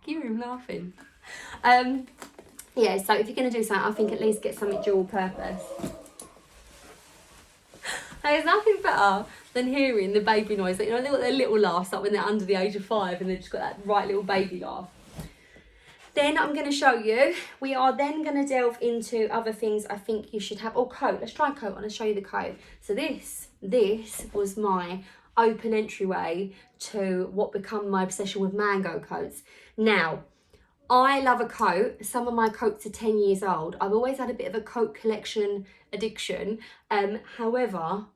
You were laughing. Yeah, so if you're going to do something, I think at least get something dual purpose. There's nothing better than hearing the baby noise. Like, you know, they've got their little laughs, like when they're under the age of 5 and they've just got that right little baby laugh. Then I'm going to show you, we are then going to delve into other things I think you should have. Oh, coat. Let's try a coat on and show you the coat. So this was my open entryway to what become my obsession with mango coats. Now, I love a coat. Some of my coats are 10 years old. I've always had a bit of a coat collection addiction. However,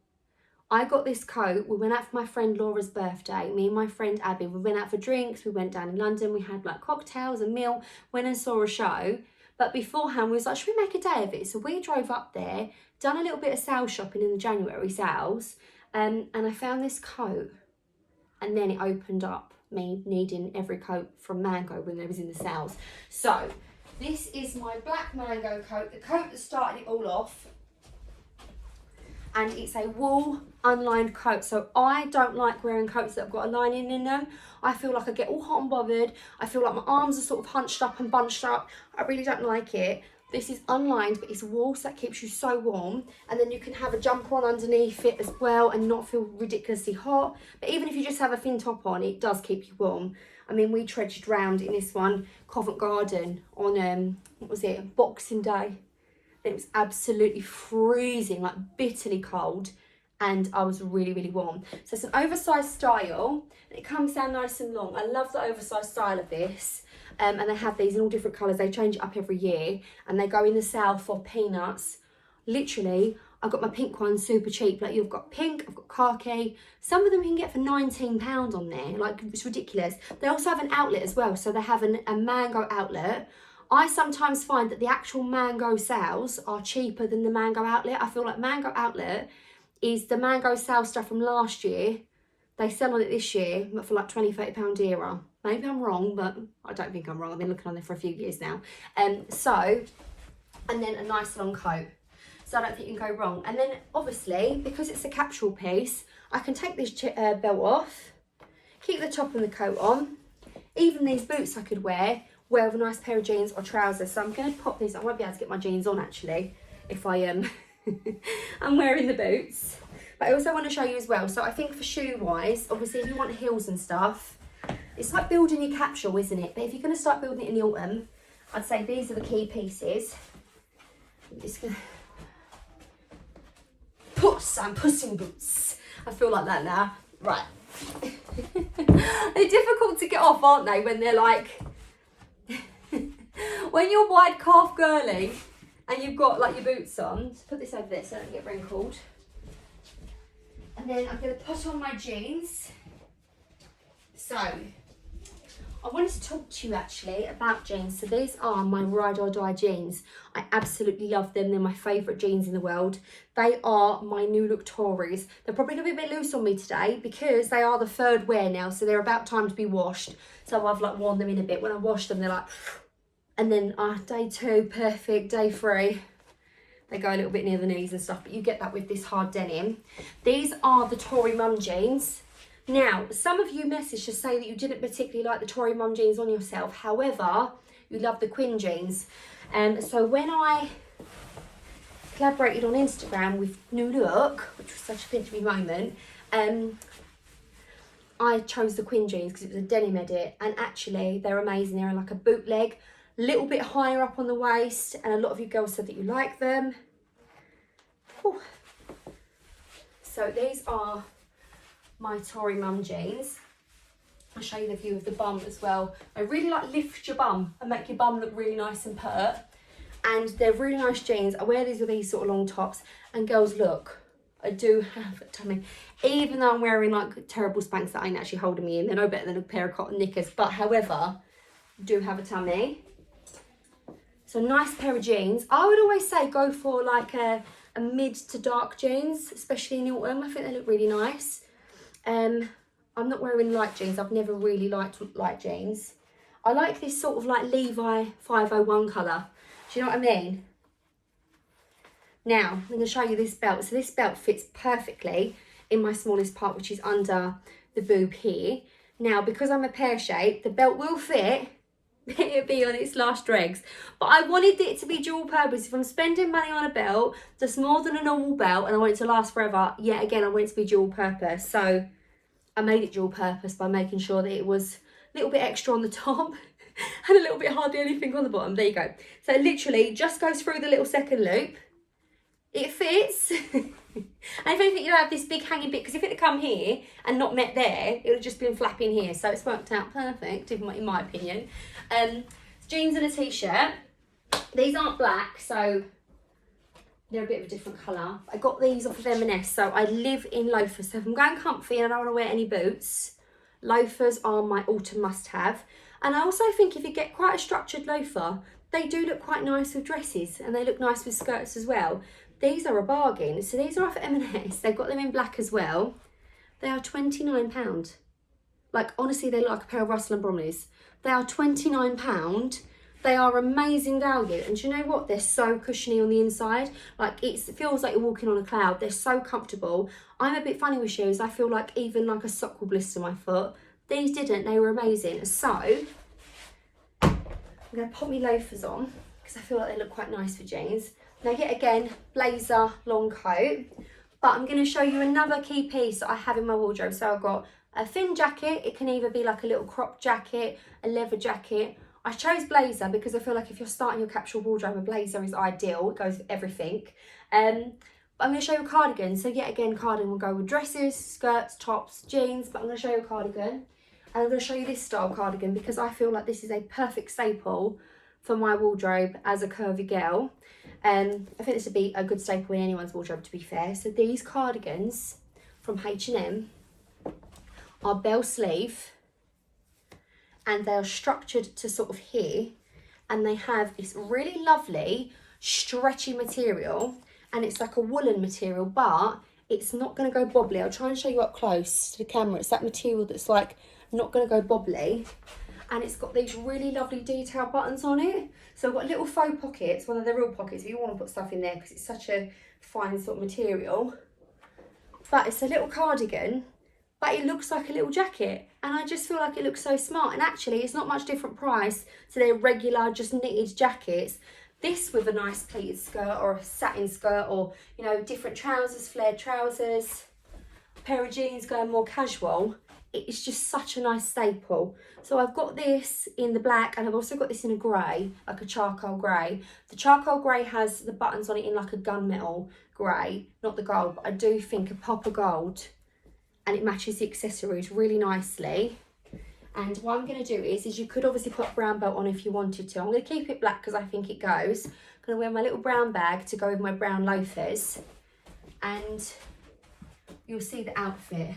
I got this coat. We went out for my friend Laura's birthday. Me and my friend Abby, we went out for drinks. We went down in London. We had like cocktails, a meal, went and saw a show. But beforehand, we was like, should we make a day of it? So we drove up there, done a little bit of sales shopping in the January sales. And I found this coat. And then it opened up me needing every coat from Mango when they was in the sales. So this is my black Mango coat, the coat that started it all off. And it's a wool unlined coat. So I don't like wearing coats that have got a lining in them. I feel like I get all hot and bothered. I feel like my arms are sort of hunched up and bunched up. I really don't like it. This is unlined, but it's wool, so that keeps you so warm. And then you can have a jumper on underneath it as well and not feel ridiculously hot. But even if you just have a thin top on, it does keep you warm. I mean, we trudged round in this one, Covent Garden, on, what was it, Boxing Day. It was absolutely freezing, like bitterly cold, and I was really, really warm. So it's an oversized style, and it comes down nice and long. I love the oversized style of this. And they have these in all different colours. They change it up every year, and they go in the sale for peanuts. Literally, I got my pink one super cheap. Like, you've got pink, I've got khaki. Some of them you can get for £19 on there. Like, it's ridiculous. They also have an outlet as well. So they have a mango outlet. I sometimes find that the actual mango sales are cheaper than the mango outlet. I feel like mango outlet is the mango sale stuff from last year. They sell on it this year for like £20-30 dearer. Maybe I'm wrong, but I don't think I'm wrong. I've been looking on there for a few years now. And then a nice long coat. So I don't think you can go wrong. And then obviously, because it's a capsule piece, I can take this belt off, keep the top and the coat on. Even these boots I could wear with a nice pair of jeans or trousers. So I'm going to pop these. I won't be able to get my jeans on actually if I I'm wearing the boots. But I also want to show you as well. So I think for shoe wise, obviously if you want heels and stuff, it's like building your capsule, isn't it? But if you're going to start building it in the autumn, I'd say these are the key pieces. I'm just going to Puss and Puss in Boots. I feel like that now. Right. They're difficult to get off, aren't they, when they're like... when you're wide calf girly and you've got like your boots on. Just put this over there so I don't get wrinkled. And then I'm going to put on my jeans. So, I wanted to talk to you actually about jeans. So these are my ride or die jeans. I absolutely love them. They're my favourite jeans in the world. They are my new look Tories. They're probably going to be a bit loose on me today because they are the third wear now. So they're about time to be washed. So I've like worn them in a bit. When I wash them, they're like... And then day 2, perfect. Day 3, they go a little bit near the knees and stuff. But you get that with this hard denim. These are the Tory mum jeans. Now, some of you messaged to say that you didn't particularly like the Tory mum jeans on yourself. However, you love the Quinn jeans. So when I collaborated on Instagram with New Look, which was such a pinch me moment, I chose the Quinn jeans because it was a denim edit. And actually, they're amazing. They're like a bootleg, a little bit higher up on the waist. And a lot of you girls said that you like them. Whew. So these are my Tory mum jeans. I'll show you the view of the bum as well. They really like lift your bum and make your bum look really nice and pert. And they're really nice jeans. I wear these with these sort of long tops. And girls, look, I do have a tummy. Even though I'm wearing like terrible Spanx that ain't actually holding me in. They're no better than a pair of cotton knickers. But however, I do have a tummy. So nice pair of jeans. I would always say go for like a mid to dark jeans, especially in the autumn. I think they look really nice. I'm not wearing light jeans. I've never really liked light jeans. I like this sort of like Levi 501 colour. Do you know what I mean? Now, I'm going to show you this belt. So this belt fits perfectly in my smallest part, which is under the boob here. Now, because I'm a pear shape, the belt will fit. It'll be on its last dregs. But I wanted it to be dual purpose. If I'm spending money on a belt that's more than a normal belt and I want it to last forever, yet again, I want it to be dual purpose. So I made it dual purpose by making sure that it was a little bit extra on the top and a little bit hardly anything on the bottom. There you go. So it literally just goes through the little second loop. It fits. And if anything, you have this big hanging bit, because if it had come here and not met there, it would have just been flapping here. So it's worked out perfect, in my opinion. Jeans and a t-shirt. These aren't black, so they're a bit of a different colour. I got these off of M&S, so I live in loafers. So if I'm going comfy and I don't want to wear any boots, loafers are my autumn must-have. And I also think if you get quite a structured loafer, they do look quite nice with dresses, and they look nice with skirts as well. These are a bargain. So these are off M&S. They've got them in black as well. They are £29. Like, honestly, they look like a pair of Russell & Bromleys. They are £29. They are amazing value. And do you know what? They're so cushiony on the inside. Like, it feels like you're walking on a cloud. They're so comfortable. I'm a bit funny with shoes. I feel like even like a sock will blister my foot. These didn't. They were amazing. So, I'm going to pop my loafers on because I feel like they look quite nice for jeans. Now, yet again, blazer, long coat. But I'm going to show you another key piece that I have in my wardrobe. So I've got a thin jacket. It can either be like a little crop jacket, a leather jacket. I chose blazer because I feel like if you're starting your capsule wardrobe, a blazer is ideal. It goes with everything. But I'm going to show you a cardigan. So yet again, cardigan will go with dresses, skirts, tops, jeans. But I'm going to show you a cardigan. And I'm going to show you this style cardigan because I feel like this is a perfect staple for my wardrobe as a curvy girl. I think this would be a good staple in anyone's wardrobe, to be fair. So these cardigans from H&M are bell sleeve, and they are structured to sort of here, and they have this really lovely stretchy material, and it's like a woolen material, but it's not going to go bobbly. I'll try and show you up close to the camera. It's that material that's like not going to go bobbly, and it's got these really lovely detail buttons on it. So I've got little faux pockets, one of the real pockets if you want to put stuff in there, because it's such a fine sort of material. But it's a little cardigan, but it looks like a little jacket, and I just feel like it looks so smart. And actually it's not much different price to their regular just knitted jackets. This with a nice pleated skirt or a satin skirt, or you know, different trousers, flared trousers, a pair of jeans going more casual, it's just such a nice staple. So I've got this in the black, and I've also got this in a grey, like a charcoal grey. The charcoal grey has the buttons on it in like a gunmetal grey, not the gold, but I do think a pop of gold, and it matches the accessories really nicely. And what I'm going to do is you could obviously put a brown belt on if you wanted to. I'm going to keep it black because I think it goes. I'm going to wear my little brown bag to go with my brown loafers, and you'll see the outfit.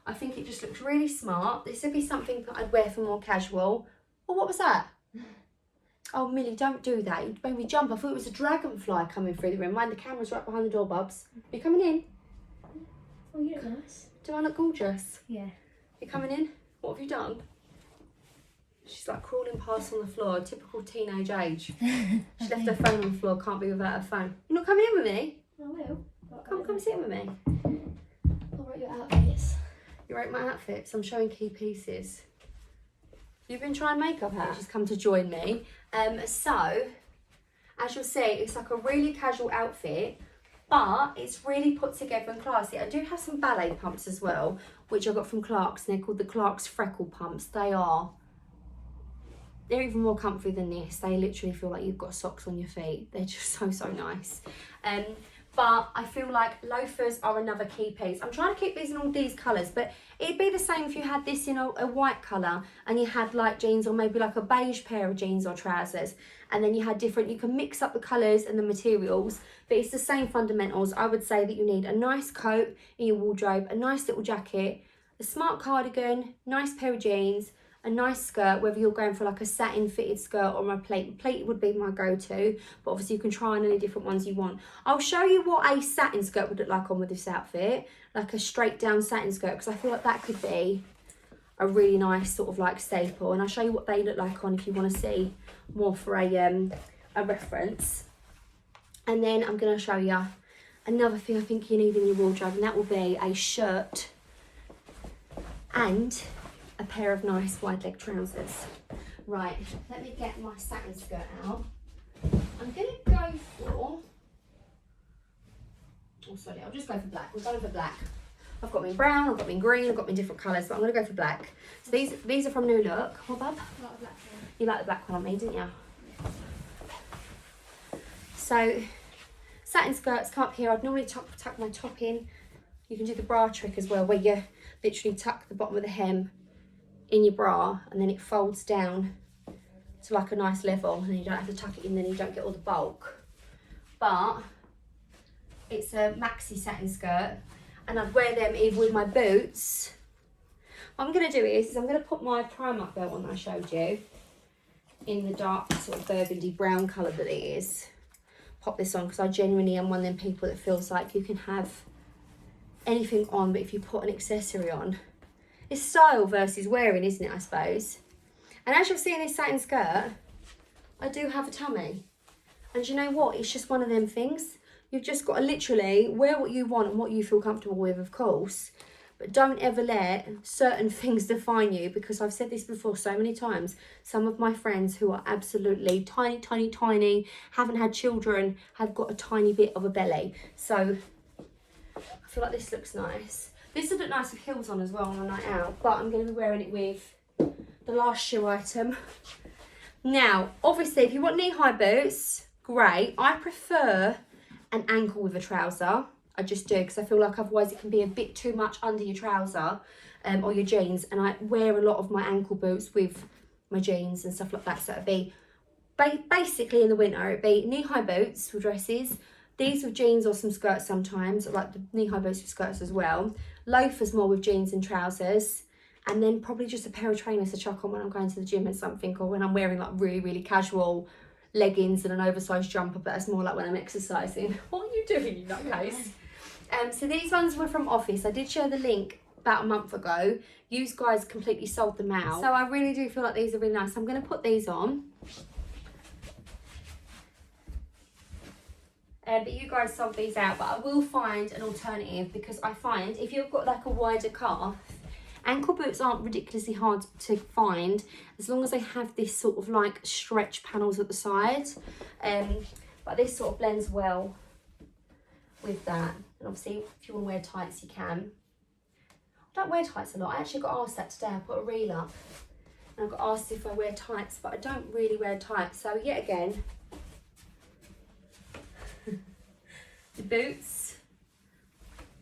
I think it just looks really smart. This would be something that I'd wear for more casual. Oh, what was that? Oh, Millie, don't do that. You made me jump. I thought it was a dragonfly coming through the room. Mind, the camera's right behind the door, Bubs. Are you coming in? Oh, you look nice. Do I look gorgeous? Yeah. You coming in? What have you done? She's like crawling past on the floor, typical teenage age. She left her phone on the floor, can't be without her phone. You're not coming in with me? I will. Come sit with me. I'll write your outfits. You rate my outfits? I'm showing key pieces. You've been trying makeup out, she's come to join me. So, as you'll see, it's like a really casual outfit, but it's really put together and classy. I do have some ballet pumps as well, which I got from Clarks, and they're called the Clarks Freckle Pumps. They're even more comfy than this. They literally feel like you've got socks on your feet. They're just so nice. But I feel like loafers are another key piece. I'm trying to keep these in all these colours, but it'd be the same if you had this in a white colour and you had light jeans, or maybe like a beige pair of jeans or trousers, and then you had different, you can mix up the colours and the materials, but it's the same fundamentals. I would say that you need a nice coat in your wardrobe, a nice little jacket, a smart cardigan, nice pair of jeans, a nice skirt, whether you're going for like a satin fitted skirt or my pleat. Pleat would be my go-to, but obviously you can try on any different ones you want. I'll show you what a satin skirt would look like on with this outfit, like a straight down satin skirt, because I feel like that could be a really nice sort of like staple, and I'll show you what they look like on if you want to see more for a reference. And then I'm going to show you another thing I think you need in your wardrobe, and that will be a shirt and a pair of nice wide leg trousers. Right, let me get my satin skirt out. I'm going to go for, oh sorry, I'll just go for black. We're going for black. I've got them in brown, I've got them in green, I've got them in different colours, but I'm going to go for black. So these are from New Look. What, bub? I like a black one. You like the black one on me, didn't you? So, satin skirts come up here. I'd normally tuck my top in. You can do the bra trick as well, where you literally tuck the bottom of the hem in your bra and then it folds down to like a nice level, and then you don't have to tuck it in, then you don't get all the bulk. But it's a maxi satin skirt, and I'd wear them either with my boots. What I'm going to do is I'm going to put my Primark belt on that I showed you in the dark sort of burgundy brown colour that it is. Pop this on because I genuinely am one of them people that feels like you can have anything on, but if you put an accessory on, it's style versus wearing, isn't it, I suppose. And as you'll see in this satin skirt, I do have a tummy. And you know what? It's just one of them things. You've just got to literally wear what you want and what you feel comfortable with, of course. But don't ever let certain things define you, because I've said this before so many times. Some of my friends who are absolutely tiny, tiny, tiny, haven't had children, have got a tiny bit of a belly. So I feel like this looks nice. This would look nice with heels on as well on a night out, but I'm going to be wearing it with the last shoe item. Now, obviously, if you want knee-high boots, great. I prefer an ankle with a trouser. I just do, because I feel like otherwise it can be a bit too much under your trouser or your jeans. And I wear a lot of my ankle boots with my jeans and stuff like that. So it'd be basically in the winter, it'd be knee-high boots with dresses. These with jeans or some skirts sometimes, like the knee-high boots with skirts as well. Loafers more with jeans and trousers. And then probably just a pair of trainers to chuck on when I'm going to the gym or something, or when I'm wearing like really, really casual leggings and an oversized jumper, but that's more like when I'm exercising. What are you doing, you nutcase? So these ones were from Office. I did share the link about a month ago. You guys completely sold them out. So I really do feel like these are really nice. I'm going to put these on. But you guys sold these out, but I will find an alternative, because I find if you've got like a wider calf, ankle boots aren't ridiculously hard to find as long as they have this sort of like stretch panels at the side. But this sort of blends well with that. And obviously if you want to wear tights, you can. I don't wear tights a lot. I actually got asked that today. I put a reel up and I got asked if I wear tights, but I don't really wear tights. So yet again, the boots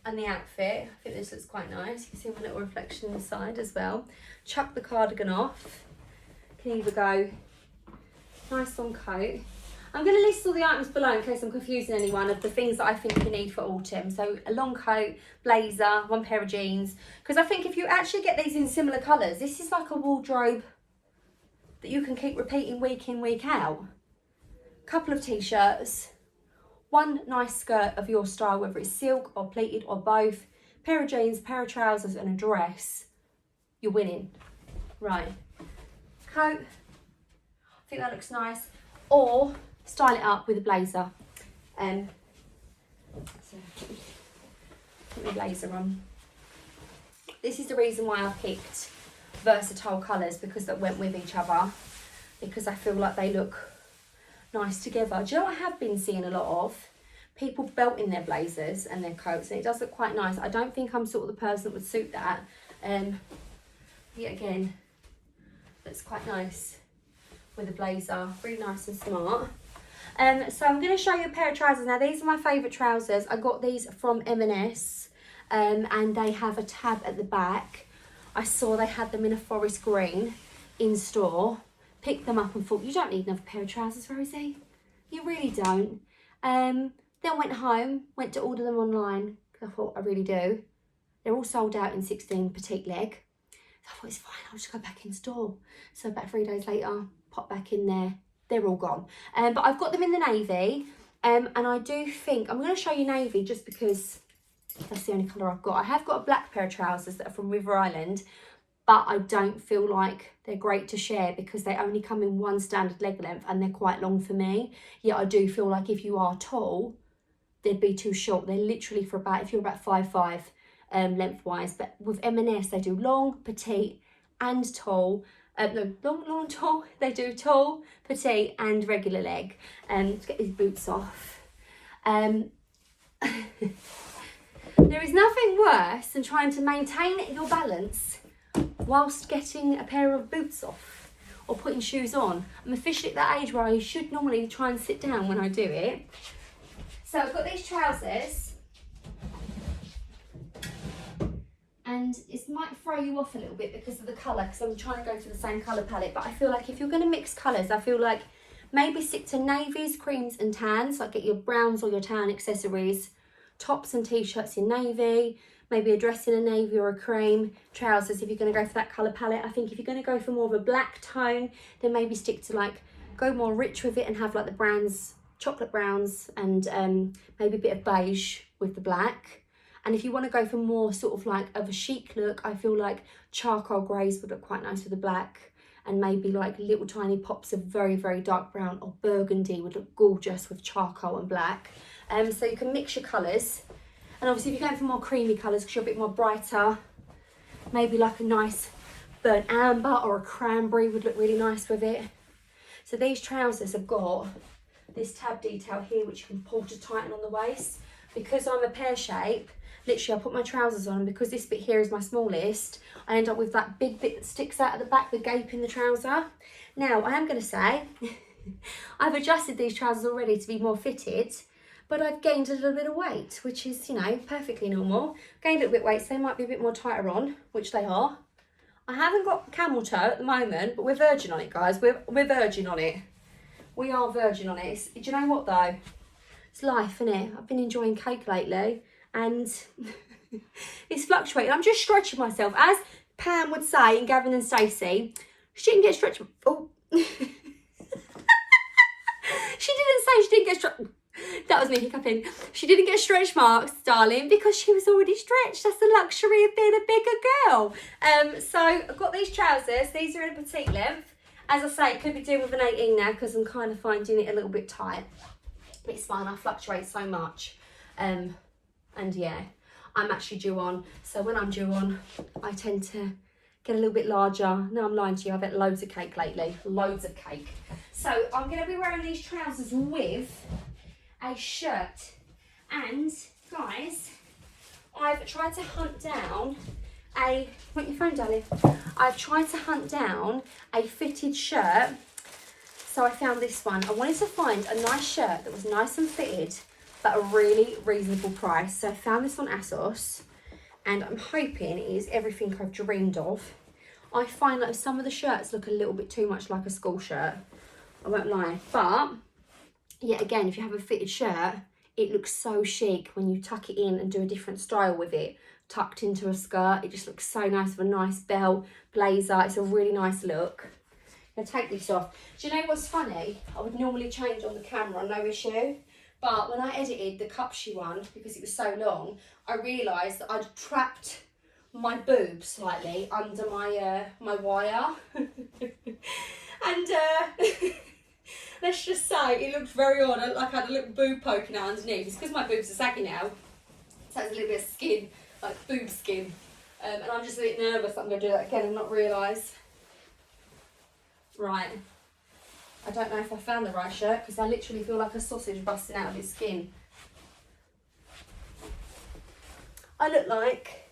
and the outfit. I think this looks quite nice. You can see my little reflection on the side as well. Chuck the cardigan off. Can either go nice long coat. I'm going to list all the items below in case I'm confusing anyone of the things that I think you need for autumn. So a long coat, blazer, one pair of jeans. Because I think if you actually get these in similar colours, this is like a wardrobe that you can keep repeating week in, week out. Couple of t-shirts. One nice skirt of your style, whether it's silk or pleated or both. Pair of jeans, pair of trousers and a dress. You're winning. Right. Coat. I think that looks nice. Or style it up with a blazer. So put my blazer on. This is the reason why I picked versatile colours, because that went with each other. Because I feel like they look nice together. Do you know what I have been seeing a lot of? People belting their blazers and their coats, and it does look quite nice. I don't think I'm sort of the person that would suit that. Yet again, looks quite nice with a blazer, really nice and smart. So I'm going to show you a pair of trousers. Now these are my favourite trousers. I got these from M&S, and they have a tab at the back. I saw they had them in a forest green in store. Picked them up and thought, you don't need another pair of trousers, Rosie. You really don't. Then went home, went to order them online, because I thought I really do. They're all sold out in 16 petite leg. So I thought, it's fine, I'll just go back in store. So about 3 days later, pop back in there. They're all gone. But I've got them in the navy. And I do think, I'm going to show you navy just because that's the only colour I've got. I have got a black pair of trousers that are from River Island, but I don't feel like they're great to share because they only come in one standard leg length and they're quite long for me. Yet I do feel like if you are tall, they'd be too short. They're literally for about, if you're about 5'5", lengthwise. But with M&S, they do long, petite and tall. No, long, tall. They do tall, petite and regular leg. Let's get these boots off. There is nothing worse than trying to maintain your balance whilst getting a pair of boots off or putting shoes on. I'm officially at that age where I should normally try and sit down when I do it. So I've got these trousers, and it might throw you off a little bit because of the colour, because I'm trying to go for the same colour palette, but I feel like if you're going to mix colours, I feel like maybe stick to navies, creams and tans, like get your browns or your tan accessories, tops and t-shirts in navy, maybe a dress in a navy or a cream, trousers if you're going to go for that colour palette. I think if you're going to go for more of a black tone, then maybe stick to like, go more rich with it and have like the browns, chocolate browns, and maybe a bit of beige with the black. And if you want to go for more sort of like of a chic look, I feel like charcoal greys would look quite nice with the black, and maybe like little tiny pops of very, very dark brown or burgundy would look gorgeous with charcoal and black. So you can mix your colours. And obviously if you're going for more creamy colours because you're a bit more brighter, maybe like a nice burnt amber or a cranberry would look really nice with it. So these trousers have got this tab detail here which you can pull to tighten on the waist. Because I'm a pear shape, literally I put my trousers on, and because this bit here is my smallest, I end up with that big bit that sticks out at the back, the gape in the trouser. Now I am going to say, I've adjusted these trousers already to be more fitted, but I've gained a little bit of weight, which is, you know, perfectly normal. Gained a little bit of weight, so they might be a bit more tighter on, which they are. I haven't got camel toe at the moment, but we're virgin on it, guys. We're virgin on it. We are virgin on it. Do you know what, though? It's life, isn't it? I've been enjoying cake lately, and it's fluctuating. I'm just stretching myself. As Pam would say in Gavin and Stacey, she didn't get stretched. Oh. She didn't say she didn't get stretched. That was me hiccuping. She didn't get stretch marks, darling, because she was already stretched. That's the luxury of being a bigger girl. So I've got these trousers. These are in a petite length. As I say, could be doing with an 18 now because I'm kind of finding it a little bit tight. But it's fine. I fluctuate so much. And yeah, I'm actually due on. So when I'm due on, I tend to get a little bit larger. No, I'm lying to you. I've had loads of cake lately. Loads of cake. So I'm going to be wearing these trousers with a shirt, and guys, I've tried to hunt down want your phone, darling? I've tried to hunt down a fitted shirt, so I found this one. I wanted to find a nice shirt that was nice and fitted but a really reasonable price, so I found this on ASOS, and I'm hoping it is everything I've dreamed of. I find that some of the shirts look a little bit too much like a school shirt, I won't lie, but yet again, if you have a fitted shirt, it looks so chic when you tuck it in and do a different style with it. Tucked into a skirt, it just looks so nice with a nice belt, blazer. It's a really nice look. I'm going to take this off. Do you know what's funny? I would normally change on the camera, no issue. But when I edited the Capsule one, because it was so long, I realised that I'd trapped my boob slightly under my my wire. And let's just say it looked very odd, like I had a little boob poking out underneath. It's because my boobs are saggy now, so it's a little bit of skin, like boob skin. And I'm just a bit nervous that I'm going to do that again and not realise. Right, I don't know if I found the right shirt because I literally feel like a sausage busting out of its skin. I look like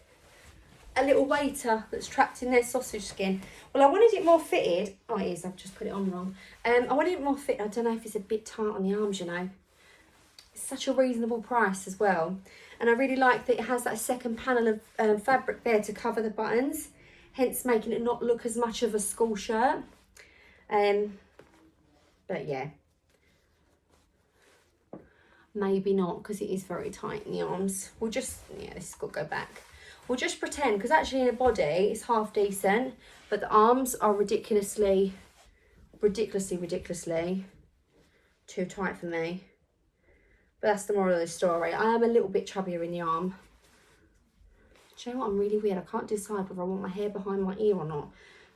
a little waiter that's trapped in their sausage skin. Well, I wanted it more fitted. Oh, it is. I've just put it on wrong. I wanted it more fitted. I don't know if it's a bit tight on the arms, you know. It's such a reasonable price as well. And I really like that it has that second panel of fabric there to cover the buttons, hence making it not look as much of a school shirt. But yeah. Maybe not, because it is very tight in the arms. We'll just, yeah, this has got to go back. We'll just pretend, because actually in the body it's half decent, but the arms are ridiculously too tight for me. But that's the moral of the story. I am a little bit chubbier in the arm. Do you know what? I'm really weird. I can't decide whether I want my hair behind my ear or not.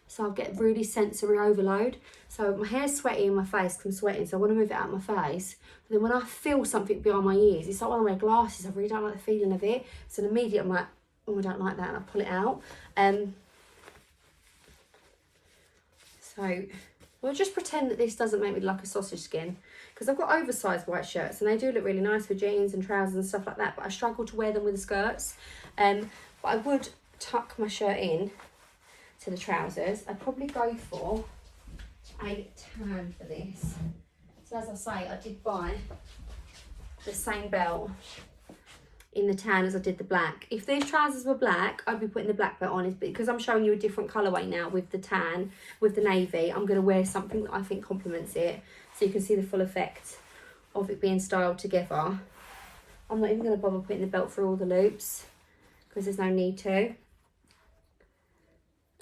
So I'll get really sensory overload. So my hair's sweaty in my face because I'm sweating, so I want to move it out of my face. But then when I feel something behind my ears, it's like when I wear glasses, I really don't like the feeling of it. So immediately I'm like, oh, I don't like that, and I pull it out. So We'll just pretend that this doesn't make me look like a sausage skin, because I've got oversized white shirts and they do look really nice with jeans and trousers and stuff like that, but I struggle to wear them with the skirts. But I would tuck my shirt in to the trousers. I'd probably go for a tan for this. So as I say, I did buy the same belt in the tan as I did the black. If these trousers were black, I'd be putting the black belt on. Is because I'm showing you a different colourway now with the tan, with the navy. I'm going to wear something that I think complements it, so you can see the full effect of it being styled together. I'm not even going to bother putting the belt through all the loops, because there's no need to.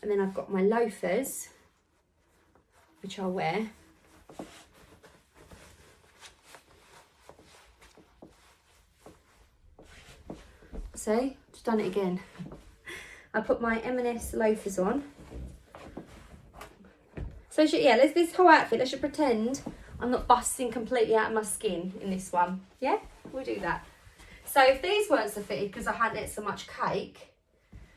And then I've got my loafers, which I'll wear. See, just done it again. I put my M&S loafers on. So yeah, this whole outfit, let's just pretend I'm not busting completely out of my skin in this one. Yeah, we'll do that. So if these weren't so fitted because I hadn't ate so much cake,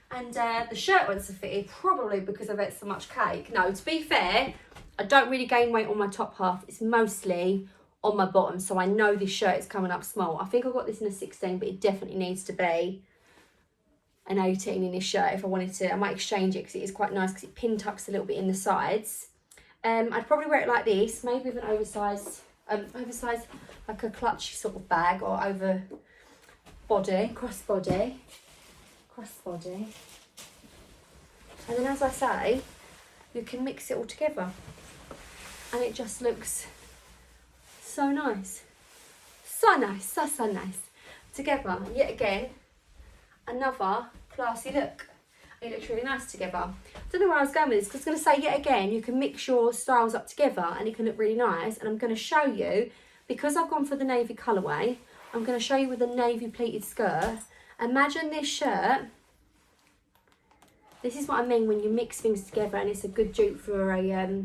and the shirt wasn't so fitted probably because I've ate so much cake. No, to be fair, I don't really gain weight on my top half. It's mostly on my bottom, so I know this shirt is coming up small. I think I got this in a 16, but it definitely needs to be an 18 in this shirt if I wanted to. I might exchange it because it is quite nice because it pin tucks a little bit in the sides. I'd probably wear it like this, maybe with an oversized like a clutch sort of bag, or over body, cross body. And then as I say, you can mix it all together and it just looks so nice. So nice, so nice. Together, yet again, another classy look. It looks really nice together. I don't know where I was going with this, because I was going to say, yet again, you can mix your styles up together and it can look really nice. And I'm going to show you, because I've gone for the navy colourway, I'm going to show you with a navy pleated skirt. Imagine this shirt. This is what I mean when you mix things together, and it's a good dupe for a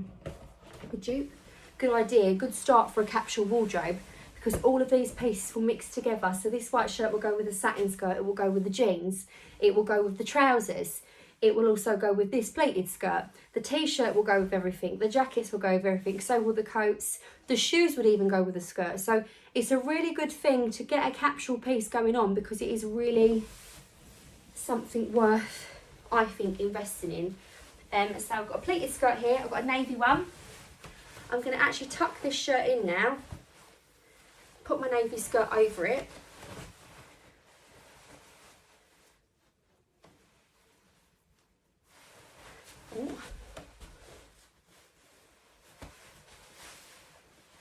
good idea, good start for a capsule wardrobe, because all of these pieces will mix together. So this white shirt will go with the satin skirt, it will go with the jeans, it will go with the trousers, it will also go with this pleated skirt. The t-shirt will go with everything, the jackets will go with everything, so will the coats, the shoes would even go with the skirt. So it's a really good thing to get a capsule piece going on, because it is really something worth, I think, investing in. So I've got a pleated skirt here, I've got a navy one. I'm going to actually tuck this shirt in now, put my navy skirt over it. Ooh.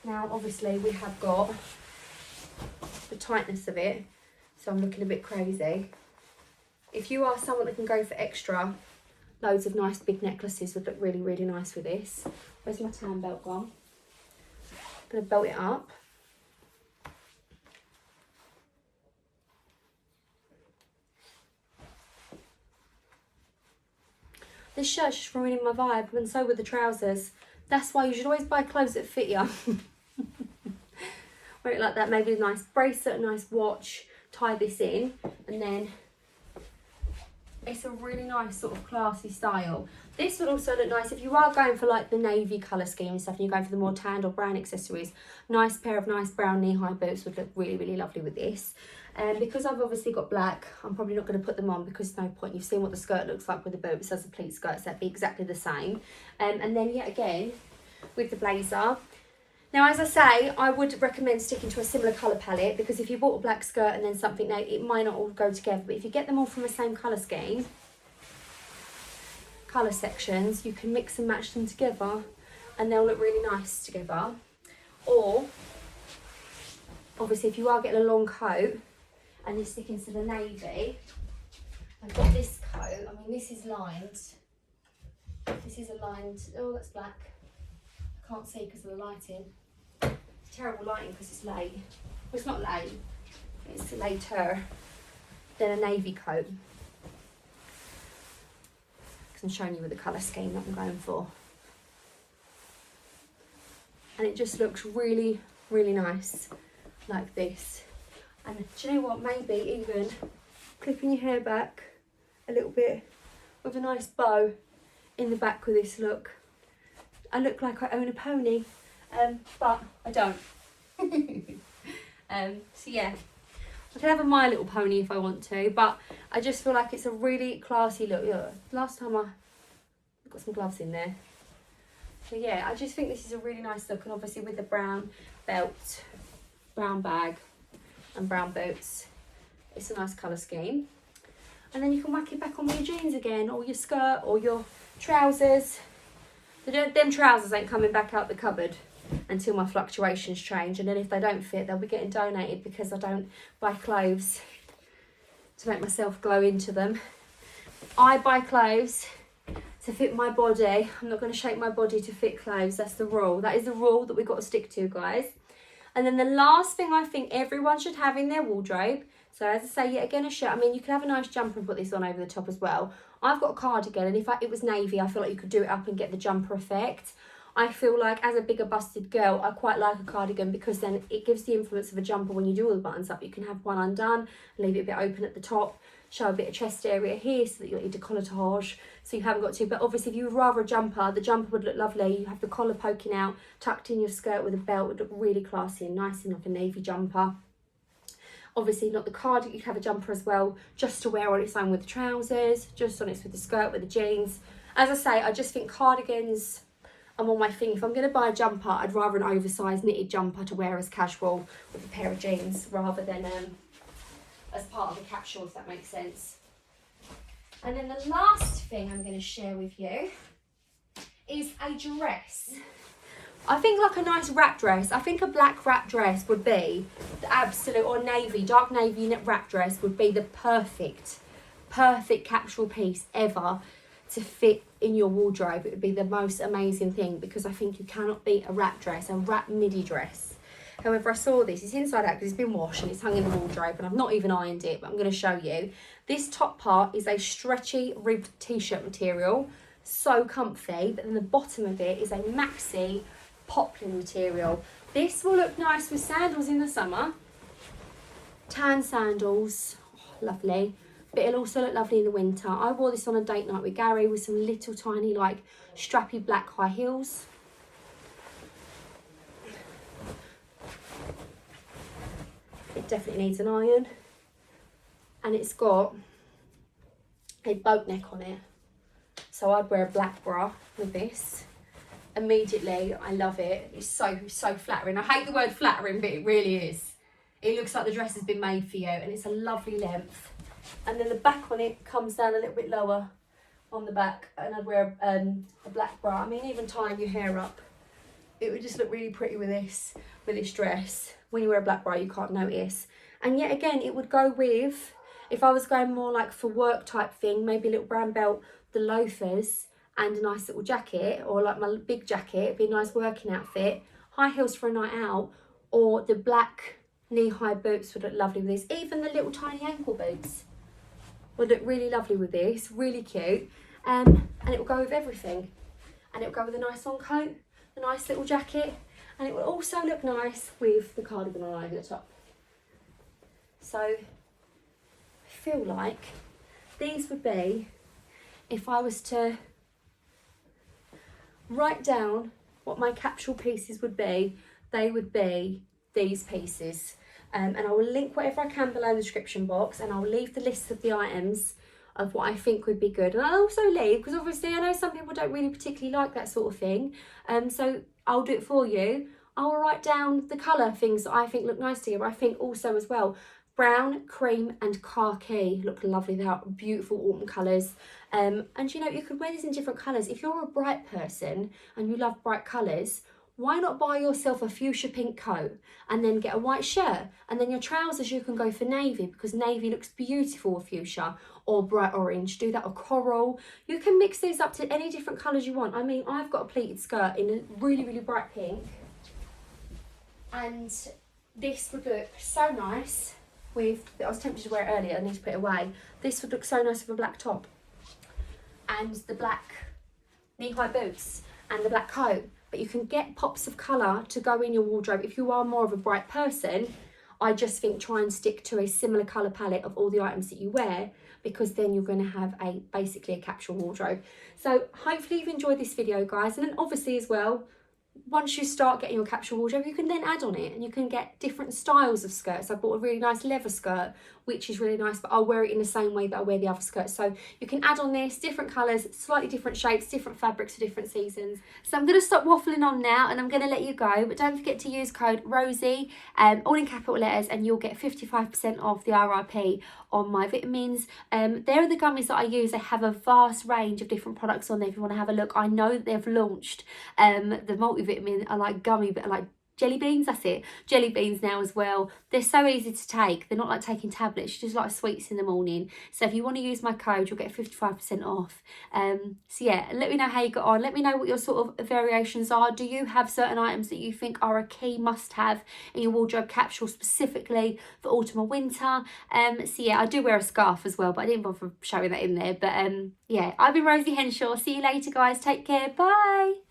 Now obviously we have got the tightness of it, so I'm looking a bit crazy. If you are someone that can go for extra, loads of nice big necklaces would look really, really nice with this. Where's my tan belt gone? I'm going to belt it up. This shirt's just ruining my vibe, and so with the trousers. That's why you should always buy clothes that fit you. Wear it like that, maybe a nice bracelet, a nice watch, tie this in, and then it's a really nice sort of classy style. This would also look nice if you are going for like the navy colour scheme and stuff, and you're going for the more tanned or brown accessories. Nice pair of nice brown knee-high boots would look really, really lovely with this. And because I've obviously got black, I'm probably not going to put them on because there's no point. You've seen what the skirt looks like with the boots as a pleat skirt, so that'd be exactly the same. And then yet again, with the blazer. Now, as I say, I would recommend sticking to a similar colour palette, because if you bought a black skirt and then something, it might not all go together. But if you get them all from the same colour scheme, colour sections, you can mix and match them together and they'll look really nice together. Or, obviously, if you are getting a long coat and you're sticking to the navy, I've got this coat. I mean, this is lined. This is a lined, oh, that's black. I can't see because of the lighting. It's terrible lighting because it's late. Well, it's not late, it's later than a navy coat. Because I'm showing you with the colour scheme that I'm going for. And it just looks really, really nice like this. And do you know what, maybe even clipping your hair back a little bit with a nice bow in the back with this look. I look like I own a pony, but I don't. So yeah, I can have a My Little Pony if I want to, but I just feel like it's a really classy look. Look, last time I've got some gloves in there. So yeah, I just think this is a really nice look, and obviously with the brown belt, brown bag and brown boots, it's a nice colour scheme. And then you can whack it back on with your jeans again, or your skirt, or your trousers. Them trousers ain't coming back out the cupboard until my fluctuations change, and then if they don't fit, they'll be getting donated, because I don't buy clothes to make myself glow into them. I buy clothes to fit my body. I'm not going to shape my body to fit clothes. That's the rule. That is the rule that we've got to stick to, guys. And then the last thing I think everyone should have in their wardrobe, so as I say, yet again, a shirt. I mean, you can have a nice jumper and put this on over the top as well. I've got a cardigan, and if it was navy, I feel like you could do it up and get the jumper effect. I feel like as a bigger busted girl, I quite like a cardigan, because then it gives the influence of a jumper. When you do all the buttons up, you can have one undone, leave it a bit open at the top, show a bit of chest area here so that you get your décolletage, so you haven't got to. But obviously if you would rather a jumper, the jumper would look lovely. You have the collar poking out, tucked in your skirt with a belt, would look really classy and nice in like a navy jumper. Obviously not the cardigan, you can have a jumper as well, just to wear on its own with the trousers, just on its with the skirt, with the jeans. As I say, I just think cardigans, I'm on my thing. If I'm going to buy a jumper, I'd rather an oversized knitted jumper to wear as casual with a pair of jeans, rather than as part of a capsule, if that makes sense. And then the last thing I'm going to share with you is a dress. I think like a nice wrap dress. I think a black wrap dress would be the absolute, or navy, dark navy wrap dress would be the perfect capsule piece ever to fit in your wardrobe. It would be the most amazing thing, because I think you cannot beat a wrap dress, a wrap midi dress. However, I saw this, it's inside out because it's been washed and it's hung in the wardrobe, and I've not even ironed it, but I'm going to show you. This top part is a stretchy ribbed t-shirt material, so comfy, but then the bottom of it is a maxi poplin material. This will look nice with sandals in the summer, tan sandals, oh, lovely, but it'll also look lovely in the winter. I wore this on a date night with Gary with some little tiny like strappy black high heels. It definitely needs an iron, and it's got a boat neck on it, so I'd wear a black bra with this. Immediately, I love it. It's so flattering. I hate the word flattering, but it really is. It looks like the dress has been made for you, and it's a lovely length. And then the back on it comes down a little bit lower on the back, and I'd wear a black bra. I mean, even tying your hair up, it would just look really pretty with this dress. When you wear a black bra, you can't notice. And yet again, it would go with, if I was going more like for work type thing, maybe a little brown belt, the loafers, and a nice little jacket, or like my big jacket, it'd be a nice working outfit. High heels for a night out, or the black knee-high boots would look lovely with this. Even the little tiny ankle boots would look really lovely with this, really cute. And it will go with everything. And it will go with a nice long coat, a nice little jacket, and it will also look nice with the cardigan on over the top. So I feel like these would be, if I was to write down what my capsule pieces would be, they would be these pieces. And I will link whatever I can below in the description box, and I'll leave the list of the items of what I think would be good. And I'll also leave, because obviously I know some people don't really particularly like that sort of thing, so I'll do it for you. I'll write down the colour things that I think look nice to you, but I think also as well, brown, cream and khaki look lovely. They are beautiful autumn colours. And you know, you could wear these in different colours. If you're a bright person and you love bright colours, why not buy yourself a fuchsia pink coat and then get a white shirt? And then your trousers, you can go for navy, because navy looks beautiful with fuchsia, or bright orange. Do that, or coral. You can mix these up to any different colours you want. I mean, I've got a pleated skirt in a really, really bright pink. And this would look so nice with, I was tempted to wear it earlier, I need to put it away. This would look so nice with a black top and the black knee-high boots and the black coat. But you can get pops of colour to go in your wardrobe. If you are more of a bright person, I just think try and stick to a similar colour palette of all the items that you wear, because then you're going to have basically a capsule wardrobe. So hopefully you've enjoyed this video, guys. And then obviously as well, once you start getting your capsule wardrobe, you can then add on it and you can get different styles of skirts. I bought a really nice leather skirt, which is really nice, but I'll wear it in the same way that I wear the other skirts. So you can add on this, different colours, slightly different shapes, different fabrics for different seasons. So I'm going to stop waffling on now and I'm going to let you go, but don't forget to use code ROSIE, all in capital letters, and you'll get 55% off the RRP on my vitamins. There are the gummies that I use. They have a vast range of different products on there if you want to have a look. I know that they've launched the multivitamin are like gummy, but like jelly beans, that's it, jelly beans now as well. They're so easy to take. They're not like taking tablets, you just like sweets in the morning. So if you want to use my code, you'll get 55% off. So yeah, let me know how you got on. Let me know what your sort of variations are. Do you have certain items that you think are a key must have in your wardrobe capsule, specifically for autumn or winter? So yeah, I do wear a scarf as well, but I didn't bother showing that in there. But yeah, I've been Rosie Henshaw. See you later, guys. Take care. Bye.